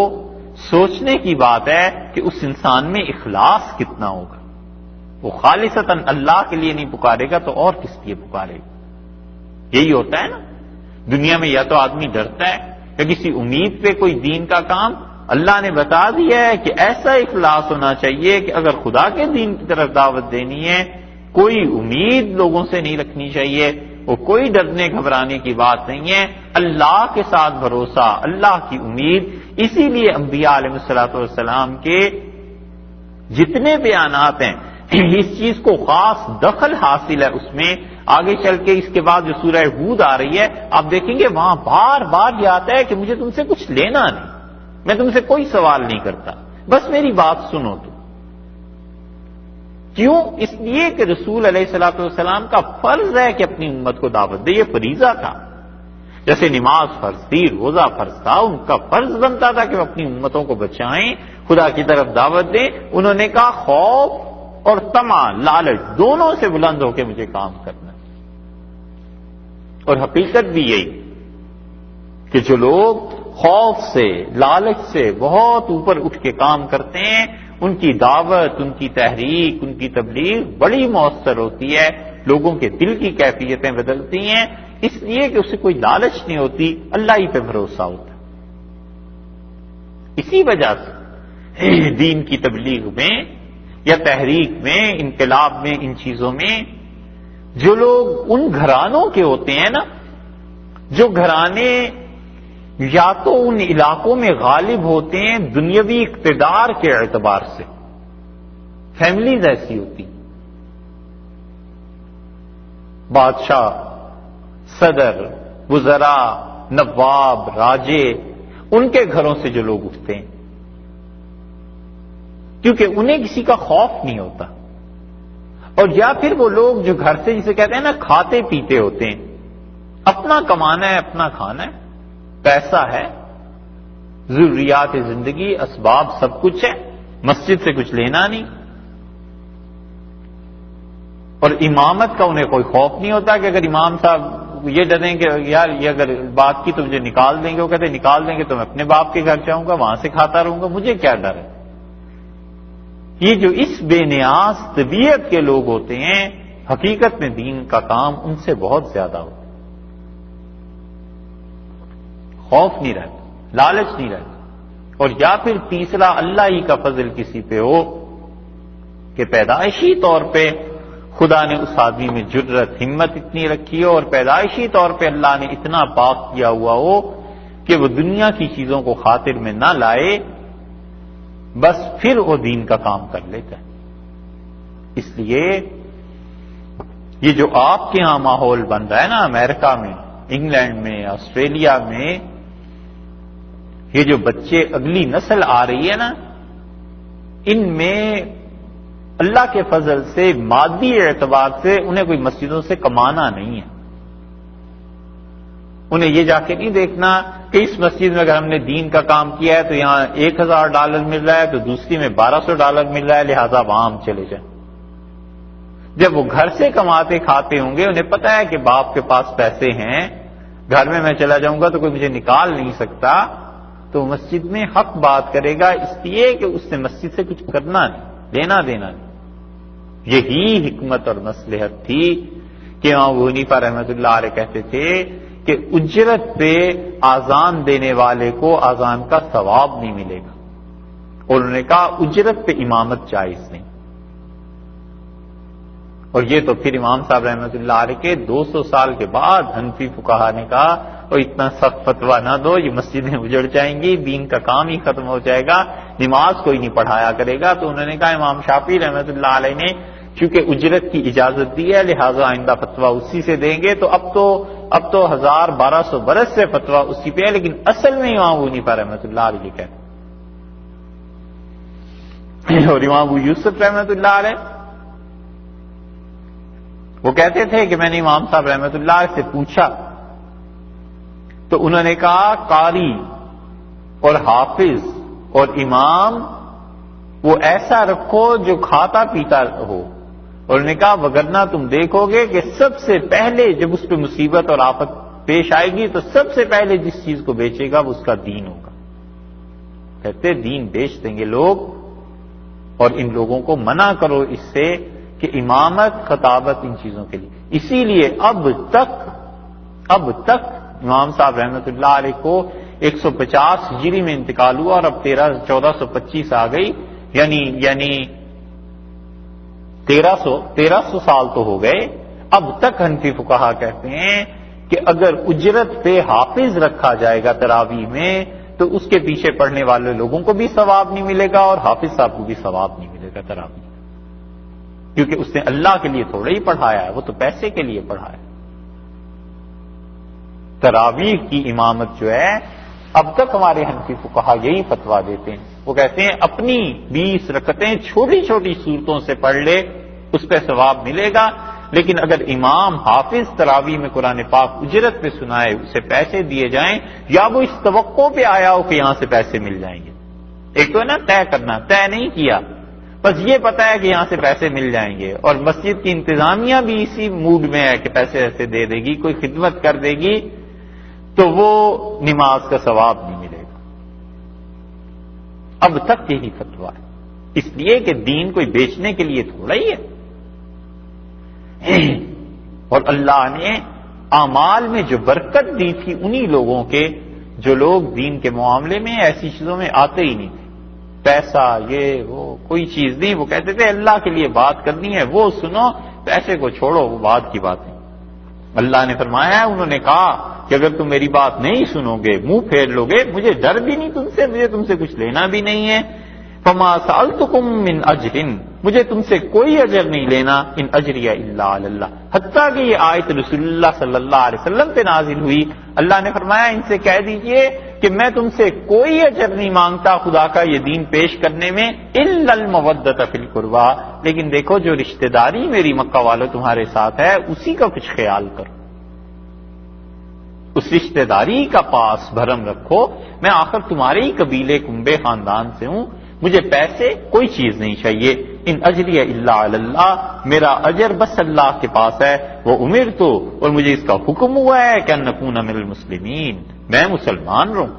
سوچنے کی بات ہے کہ اس انسان میں اخلاص کتنا ہوگا. وہ خالصتاً اللہ کے لیے نہیں پکارے گا تو اور کس لیے پکارے گا. یہی ہوتا ہے نا دنیا میں، یا تو آدمی ڈرتا ہے یا کسی امید پہ کوئی دین کا کام. اللہ نے بتا دیا ہے کہ ایسا اخلاص ہونا چاہیے کہ اگر خدا کے دین کی طرف دعوت دینی ہے، کوئی امید لوگوں سے نہیں رکھنی چاہیے، وہ کوئی ڈرنے گھبرانے کی بات نہیں ہے. اللہ کے ساتھ بھروسہ، اللہ کی امید. اسی لیے انبیاء علیہ الصلوۃ والسلام کے جتنے بیانات ہیں اس چیز کو خاص دخل حاصل ہے اس میں. آگے چل کے اس کے بعد جو سورہ ہود آ رہی ہے آپ دیکھیں گے وہاں بار بار یہ آتا ہے کہ مجھے تم سے کچھ لینا نہیں، میں تم سے کوئی سوال نہیں کرتا، بس میری بات سنو تم. کیوں؟ اس لیے کہ رسول علیہ الصلوۃ والسلام کا فرض ہے کہ اپنی امت کو دعوت دے. یہ فریضہ تھا، جیسے نماز فرض تھی، روزہ فرض تھا، ان کا فرض بنتا تھا کہ وہ اپنی امتوں کو بچائیں، خدا کی طرف دعوت دیں. انہوں نے کہا خوف اور طمع، لالچ، دونوں سے بلند ہو کے مجھے کام کرنا. اور حقیقت بھی یہی کہ جو لوگ خوف سے، لالچ سے بہت اوپر اٹھ کے کام کرتے ہیں، ان کی دعوت، ان کی تحریک، ان کی تبلیغ بڑی مؤثر ہوتی ہے، لوگوں کے دل کی کیفیتیں بدلتی ہیں، اس لیے کہ اسے کوئی لالچ نہیں ہوتی، اللہ ہی پہ بھروسہ ہوتا. اسی وجہ سے دین کی تبلیغ میں یا تحریک میں، انقلاب میں، ان چیزوں میں جو لوگ ان گھرانوں کے ہوتے ہیں نا، جو گھرانے یا تو ان علاقوں میں غالب ہوتے ہیں دنیاوی اقتدار کے اعتبار سے، فیملیز ایسی ہوتی، بادشاہ، صدر، وزراء، نواب، راجے، ان کے گھروں سے جو لوگ اٹھتے ہیں، کیونکہ انہیں کسی کا خوف نہیں ہوتا. اور یا پھر وہ لوگ جو گھر سے جسے کہتے ہیں نا کھاتے پیتے ہوتے ہیں، اپنا کمانا ہے، اپنا کھانا ہے، پیسہ ہے، ضروریات زندگی، اسباب سب کچھ ہے، مسجد سے کچھ لینا نہیں. اور امامت کا انہیں کوئی خوف نہیں ہوتا کہ اگر امام صاحب یہ ڈریں کہ یار یہ اگر بات کی تو مجھے نکال دیں گے، وہ کہتے ہیں نکال دیں گے تو میں اپنے باپ کے گھر جاؤں گا، وہاں سے کھاتا رہوں گا، مجھے کیا ڈر ہے. یہ جو اس بے نیاز طبیعت کے لوگ ہوتے ہیں، حقیقت میں دین کا کام ان سے بہت زیادہ ہوتا. خوف نہیں رہتا، لالچ نہیں رہتا. اور یا پھر تیسرا، اللہ ہی کا فضل کسی پہ ہو کہ پیدائشی طور پہ خدا نے اس آدمی میں جرت، ہمت اتنی رکھی ہو، اور پیدائشی طور پہ اللہ نے اتنا پاک کیا ہوا ہو کہ وہ دنیا کی چیزوں کو خاطر میں نہ لائے، بس پھر وہ دین کا کام کر لیتا ہے. اس لیے یہ جو آپ کے ہاں ماحول بن رہا ہے نا، امریکہ میں، انگلینڈ میں، آسٹریلیا میں، یہ جو بچے اگلی نسل آ رہی ہے نا، ان میں اللہ کے فضل سے مادی اعتبار سے انہیں کوئی مسجدوں سے کمانا نہیں ہے. انہیں یہ جا کے نہیں دیکھنا کہ اس مسجد میں اگر ہم نے دین کا کام کیا ہے تو یہاں $1000 مل رہا ہے تو دوسری میں $1200 مل رہا ہے، لہذا وہاں ہم چلے جائیں. جب وہ گھر سے کماتے کھاتے ہوں گے، انہیں پتا ہے کہ باپ کے پاس پیسے ہیں، گھر میں چلا جاؤں گا تو کوئی مجھے نکال نہیں سکتا، تو مسجد میں حق بات کرے گا، اس لیے کہ اس نے مسجد سے کچھ کرنا نہیں، لینا دینا نہیں. یہی حکمت اور مصلحت تھی کہ امام ابو حنیفہ رحمۃ اللہ علیہ کہتے تھے کہ اجرت پہ آذان دینے والے کو آذان کا ثواب نہیں ملے گا، اور انہوں نے کہا اجرت پہ امامت جائز نہیں. اور یہ تو پھر امام صاحب رحمۃ اللہ علیہ کے 200 سال کے بعد حنفی فقہا نے کہا اور اتنا سخت فتویٰ نہ دو، یہ مسجدیں اجڑ جائیں گی، دین کا کام ہی ختم ہو جائے گا، نماز کوئی نہیں پڑھایا کرے گا. تو انہوں نے کہا امام شافعی رحمۃ اللہ علیہ نے چونکہ اجرت کی اجازت دی ہے لہذا آئندہ فتویٰ اسی سے دیں گے. تو اب تو 1200 برس سے فتویٰ اسی پہ ہے، لیکن اصل میں امام ابو حنیفہ رحمۃ اللہ علیہ کہتے ہیں. اور امام ابو یوسف رحمۃ اللہ علیہ وہ کہتے تھے کہ میں نے امام صاحب رحمۃ اللہ علیہ سے پوچھا تو انہوں نے کہا قاری اور حافظ اور امام وہ ایسا رکھو جو کھاتا پیتا ہو. اور انہوں نے کہا وگرنہ تم دیکھو گے کہ سب سے پہلے جب اس پہ مصیبت اور آفت پیش آئے گی تو سب سے پہلے جس چیز کو بیچے گا وہ اس کا دین ہوگا. کہتے دین بیچ دیں گے لوگ، اور ان لوگوں کو منع کرو اس سے کہ امامت خطابت ان چیزوں کے لیے. اسی لیے اب تک امام صاحب رحمۃ اللہ علیہ کو 150 ہجری میں انتقال ہوا اور اب 1425 آ گئی، یعنی 1300 سال تو ہو گئے. اب تک حنفی فقہا کہتے ہیں کہ اگر اجرت پہ حافظ رکھا جائے گا تراویح میں تو اس کے پیچھے پڑھنے والے لوگوں کو بھی ثواب نہیں ملے گا اور حافظ صاحب کو بھی ثواب نہیں ملے گا تراویح، کیونکہ اس نے اللہ کے لیے تھوڑا ہی پڑھایا ہے، وہ تو پیسے کے لیے پڑھایا. تراویح کی امامت جو ہے اب تک ہمارے حنفی فقہا یہی فتویٰ دیتے ہیں. وہ کہتے ہیں اپنی 20 رکعتیں چھوٹی چھوٹی صورتوں سے پڑھ لے اس پہ ثواب ملے گا، لیکن اگر امام حافظ تراویح میں قرآن پاک اجرت پہ سنائے، اسے پیسے دیے جائیں، یا وہ اس توقع پہ آیا ہو کہ یہاں سے پیسے مل جائیں گے. ایک تو ہے نا طے کرنا، طے نہیں کیا، بس یہ پتا ہے کہ یہاں سے پیسے مل جائیں گے، اور مسجد کی انتظامیہ بھی اسی موڈ میں ہے کہ پیسے ایسے دے دے گی، کوئی خدمت کر دے گی تو وہ نماز کا ثواب نہیں ملے گا. اب تک یہی فتویٰ ہے، اس لیے کہ دین کوئی بیچنے کے لیے تھوڑا ہی ہے. اور اللہ نے اعمال میں جو برکت دی تھی انہی لوگوں کے جو لوگ دین کے معاملے میں ایسی چیزوں میں آتے ہی نہیں تھے. پیسہ یہ وہ کوئی چیز نہیں، وہ کہتے تھے اللہ کے لیے بات کرنی ہے وہ سنو، پیسے کو چھوڑو، وہ بات کی بات ہے. اللہ نے فرمایا، انہوں نے کہا کہ اگر تم میری بات نہیں سنو گے، منہ پھیر لو گے، مجھے ڈر بھی نہیں تم سے، مجھے تم سے کچھ لینا بھی نہیں ہے. فما سألتکم من اجر، مجھے تم سے کوئی اجر نہیں لینا، ان اجری الا علی اللہ. حتیٰ کہ یہ آیت رسول اللہ صلی اللہ علیہ وسلم پہ نازل ہوئی، اللہ نے فرمایا ان سے کہہ دیجئے کہ میں تم سے کوئی اجر نہیں مانگتا خدا کا یہ دین پیش کرنے میں، الا المودۃ فی القربى، لیکن دیکھو جو رشتہ داری میری مکہ والوں تمہارے ساتھ ہے اسی کا کچھ خیال کرو، اس رشتہ داری کا پاس بھرم رکھو. میں آخر تمہارے ہی قبیلے کنبے خاندان سے ہوں، مجھے پیسے کوئی چیز نہیں چاہیے. ان اجری الا علی اللہ، میرا اجر بس اللہ کے پاس ہے. وہ امرت، اور مجھے اس کا حکم ہوا ہے کہ ان نکون من المسلمین، میں مسلمان رہوں.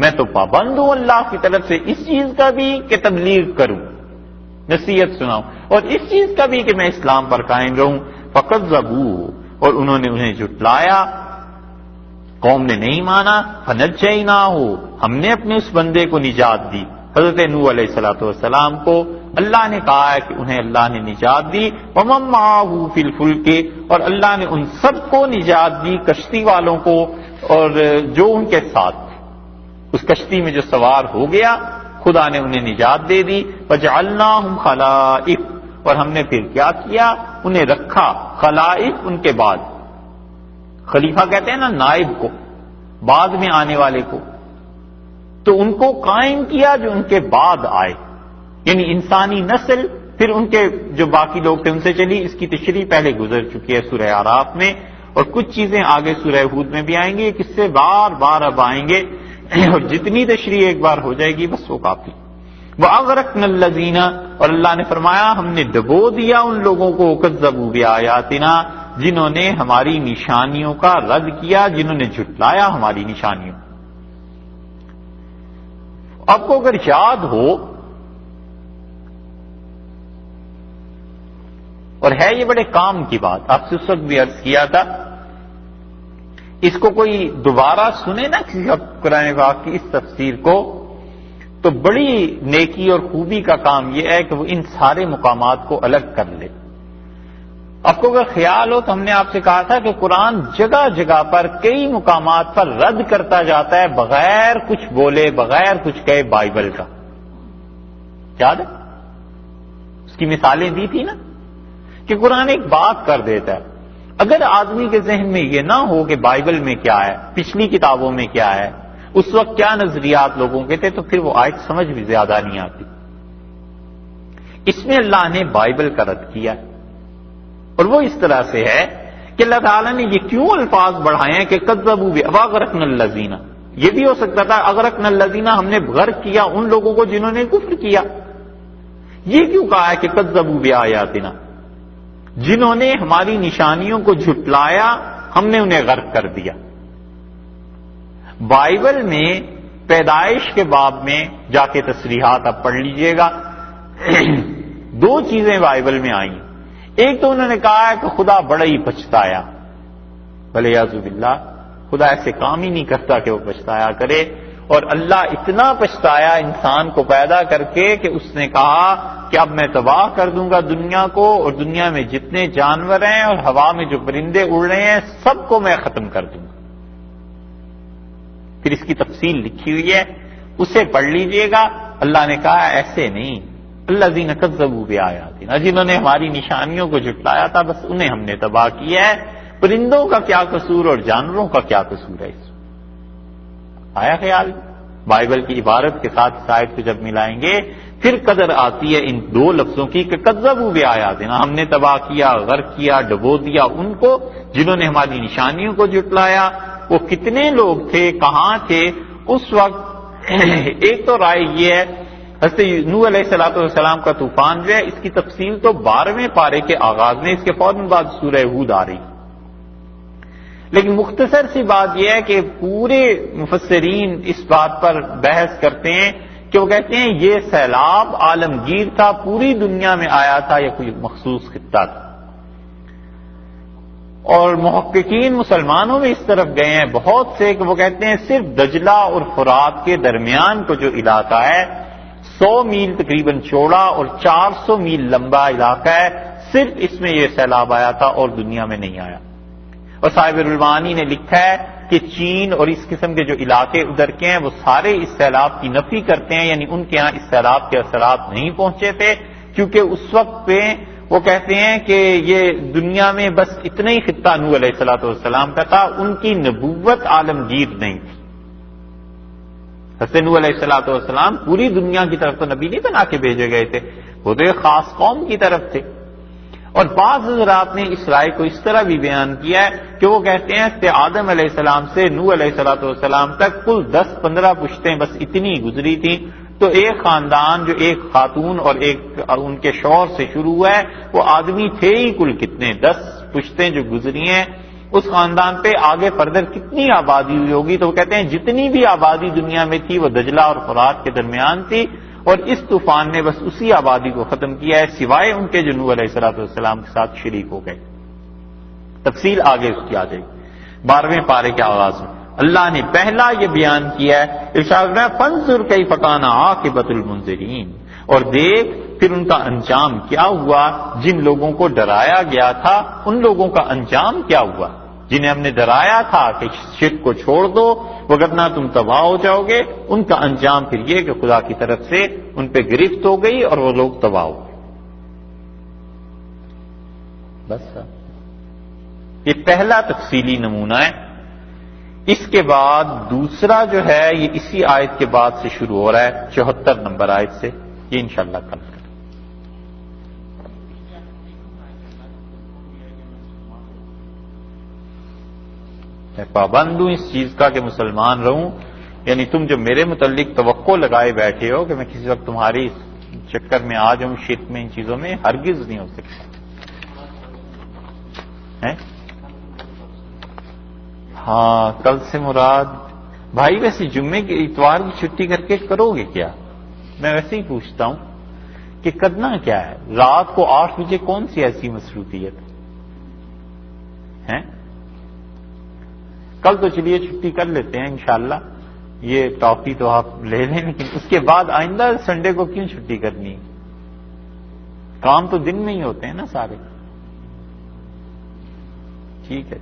میں تو پابند ہوں اللہ کی طرف سے اس چیز کا بھی کہ تبلیغ کروں، نصیحت سناؤں، اور اس چیز کا بھی کہ میں اسلام پر قائم رہوں. فکذبوہ، اور انہوں نے انہیں جھٹلایا، قوم نے نہیں مانا. فنجیناہ، ہم نے اپنے اس بندے کو نجات دی. حضرت نوح علیہ الصلوۃ والسلام کو اللہ نے کہا ہے کہ انہیں اللہ نے نجات دی. ومن معہ فی الفلک، اور اللہ نے ان سب کو نجات دی، کشتی والوں کو اور جو ان کے ساتھ اس کشتی میں جو سوار ہو گیا، خدا نے انہیں نجات دے دی. وجعلناہم خلائف، اور ہم نے پھر کیا کیا، انہیں رکھا خلائف ان کے بعد. خلیفہ کہتے ہیں نا نائب کو، بعد میں آنے والے کو. تو ان کو قائم کیا جو ان کے بعد آئے، یعنی انسانی نسل، پھر ان کے جو باقی لوگ تھے ان سے چلی۔ اس کی تشریح پہلے گزر چکی ہے سورہ اعراف میں، اور کچھ چیزیں آگے سورہ ہود میں بھی آئیں گی، کس سے بار بار اب آئیں گے، اور جتنی تشریح ایک بار ہو جائے گی بس وہ کافی۔ وَأَغْرَقْنَا الَّذِينَ، اور اللہ نے فرمایا ہم نے ڈبو دیا ان لوگوں کو كَذَّبُوا بِآيَاتِنَا، جنہوں نے ہماری نشانیوں کا رد کیا، جنہوں نے جھٹلایا ہماری نشانیوں۔ آپ کو اگر یاد ہو، اور ہے یہ بڑے کام کی بات، آپ سے اس وقت بھی عرض کیا تھا، اس کو کوئی دوبارہ سنے نا کسی قرآن پاک کی اس تفسیر کو، تو بڑی نیکی اور خوبی کا کام یہ ہے کہ وہ ان سارے مقامات کو الگ کر لے۔ آپ کو اگر خیال ہو تو ہم نے آپ سے کہا تھا کہ قرآن جگہ جگہ پر کئی مقامات پر رد کرتا جاتا ہے بغیر کچھ بولے، بغیر کچھ کہے بائبل کا، یاد ہے؟ اس کی مثالیں دی تھی نا کہ قرآن ایک بات کر دیتا ہے، اگر آدمی کے ذہن میں یہ نہ ہو کہ بائبل میں کیا ہے، پچھلی کتابوں میں کیا ہے، اس وقت کیا نظریات لوگوں کے تھے، تو پھر وہ آیت سمجھ بھی زیادہ نہیں آتی۔ اس میں اللہ نے بائبل کا رد کیا، اور وہ اس طرح سے ہے کہ اللہ تعالیٰ نے یہ کیوں الفاظ بڑھائے ہیں کہ کذبوا وَأَغْرَقْنَا الَّذِينَ، یہ بھی ہو سکتا تھا اغرقنا الذین، ہم نے غرق کیا ان لوگوں کو جنہوں نے کفر کیا۔ یہ کیوں کہا ہے کہ کذبوا بآیاتنا، جنہوں نے ہماری نشانیوں کو جھٹلایا ہم نے انہیں غرق کر دیا۔ بائبل میں پیدائش کے باب میں جا کے تصریحات آپ پڑھ لیجئے گا، دو چیزیں بائبل میں آئیں۔ ایک تو انہوں نے کہا ہے کہ خدا بڑا ہی پچھتایا، وَلِعِیاذُ بِاللہ، خدا ایسے کام ہی نہیں کرتا کہ وہ پچھتایا کرے، اور اللہ اتنا پچھتایا انسان کو پیدا کر کے کہ اس نے کہا کہ اب میں تباہ کر دوں گا دنیا کو، اور دنیا میں جتنے جانور ہیں اور ہوا میں جو پرندے اڑ رہے ہیں سب کو میں ختم کر دوں گا۔ پھر اس کی تفصیل لکھی ہوئی ہے، اسے پڑھ لیجئے گا۔ اللہ نے کہا ایسے نہیں، الذین کذبوا بآیاتنا، جنہوں نے ہماری نشانیوں کو جھٹلایا تھا بس انہیں ہم نے تباہ کیا ہے۔ پرندوں کا کیا قصور اور جانوروں کا کیا قصور ہے؟ اس آیا خیال؟ بائبل کی عبارت کے ساتھ اس آیت کو جب ملائیں گے پھر قدر آتی ہے ان دو لفظوں کی کہ کذبوا بآیاتنا، ہم نے تباہ کیا، غرق کیا، ڈبو دیا ان کو جنہوں نے ہماری نشانیوں کو جھٹلایا۔ وہ کتنے لوگ تھے، کہاں تھے اس وقت؟ ایک تو رائے یہ ہے، حضرت نوح علیہ السلام کا طوفان جو ہے اس کی تفصیل تو 12ویں پارے کے آغاز میں، اس کے فوراً بعد سورہ ہود آ رہی، لیکن مختصر سی بات یہ ہے کہ پورے مفسرین اس بات پر بحث کرتے ہیں کہ وہ کہتے ہیں یہ سیلاب عالمگیر تھا، پوری دنیا میں آیا تھا یا کوئی مخصوص خطہ تھا۔ اور محققین مسلمانوں میں اس طرف گئے ہیں بہت سے کہ وہ کہتے ہیں صرف دجلہ اور فرات کے درمیان کو جو علاقہ ہے 100 میل تقریباً چوڑا اور 400 میل لمبا علاقہ ہے، صرف اس میں یہ سیلاب آیا تھا اور دنیا میں نہیں آیا۔ اور صاحب المعانی نے لکھا ہے کہ چین اور اس قسم کے جو علاقے ادھر کے ہیں وہ سارے اس سیلاب کی نفی کرتے ہیں، یعنی ان کے ہاں اس سیلاب کے اثرات نہیں پہنچے تھے، کیونکہ اس وقت پہ وہ کہتے ہیں کہ یہ دنیا میں بس اتنا ہی خطہ نوح علیہ السلام کا تھا، ان کی نبوت عالمگیر نہیں تھی۔ حضرت نوح علیہ السلام پوری دنیا کی طرف تو نبی نہیں بنا کے بھیجے گئے تھے، وہ تو ایک خاص قوم کی طرف تھے۔ اور بعض حضرات نے اس رائے کو اس طرح بھی بیان کیا ہے کہ وہ کہتے ہیں کہ آدم علیہ السلام سے نوح علیہ السلام تک کل 10-15 پشتیں بس اتنی گزری تھیں، تو ایک خاندان جو ایک خاتون اور ایک ان کے شوہر سے شروع ہوا ہے، وہ آدمی تھے ہی کل کتنے 10 پشتیں جو گزری ہیں، اس خاندان پہ آگے فردر کتنی آبادی ہوئی ہوگی؟ تو وہ کہتے ہیں جتنی بھی آبادی دنیا میں تھی وہ دجلہ اور فرات کے درمیان تھی، اور اس طوفان نے بس اسی آبادی کو ختم کیا ہے سوائے ان کے جو نوح علیہ السلام کے ساتھ شریک ہو گئے۔ تفصیل آگے اس کی آ جائے گی 12ویں پارے کے آغاز میں۔ اللہ نے پہلا یہ بیان کیا ہے، ارشاد ہے فانظر کیف کان عاقبۃ المنذرین، اور دیکھ پھر ان کا انجام کیا ہوا جن لوگوں کو ڈرایا گیا تھا، ان لوگوں کا انجام کیا ہوا جنہیں ہم نے ڈرایا تھا کہ شرک کو چھوڑ دو وگرنہ تم تباہ ہو جاؤ گے، ان کا انجام پھر یہ کہ خدا کی طرف سے ان پہ گرفت ہو گئی اور وہ لوگ تباہ ہو گئے۔ بس یہ پہلا تفصیلی نمونہ ہے۔ اس کے بعد دوسرا جو ہے یہ اسی آیت کے بعد سے شروع ہو رہا ہے 74 نمبر آیت سے، یہ انشاءاللہ کل کریں۔ میں پابند ہوں اس چیز کا کہ مسلمان رہوں، یعنی تم جو میرے متعلق توقع لگائے بیٹھے ہو کہ میں کسی وقت تمہاری چکر میں آ جاؤں، شرک میں، ان چیزوں میں، ہرگز نہیں ہو سکتا ہے۔ ہاں کل سے مراد بھائی ویسے جمعے کے اتوار کی چھٹی کر کے کرو گے کیا؟ میں ویسے ہی پوچھتا ہوں کہ کرنا کیا ہے؟ رات کو 8 بجے کون سی ایسی مصروفیت ہے؟ کل تو چلیے چھٹی کر لیتے ہیں انشاءاللہ، یہ ٹاپی تو آپ لے لیں، لیکن اس کے بعد آئندہ سنڈے کو کیوں چھٹی کرنی ہے؟ کام تو دن میں ہی ہوتے ہیں نا سارے۔ ٹھیک ہے۔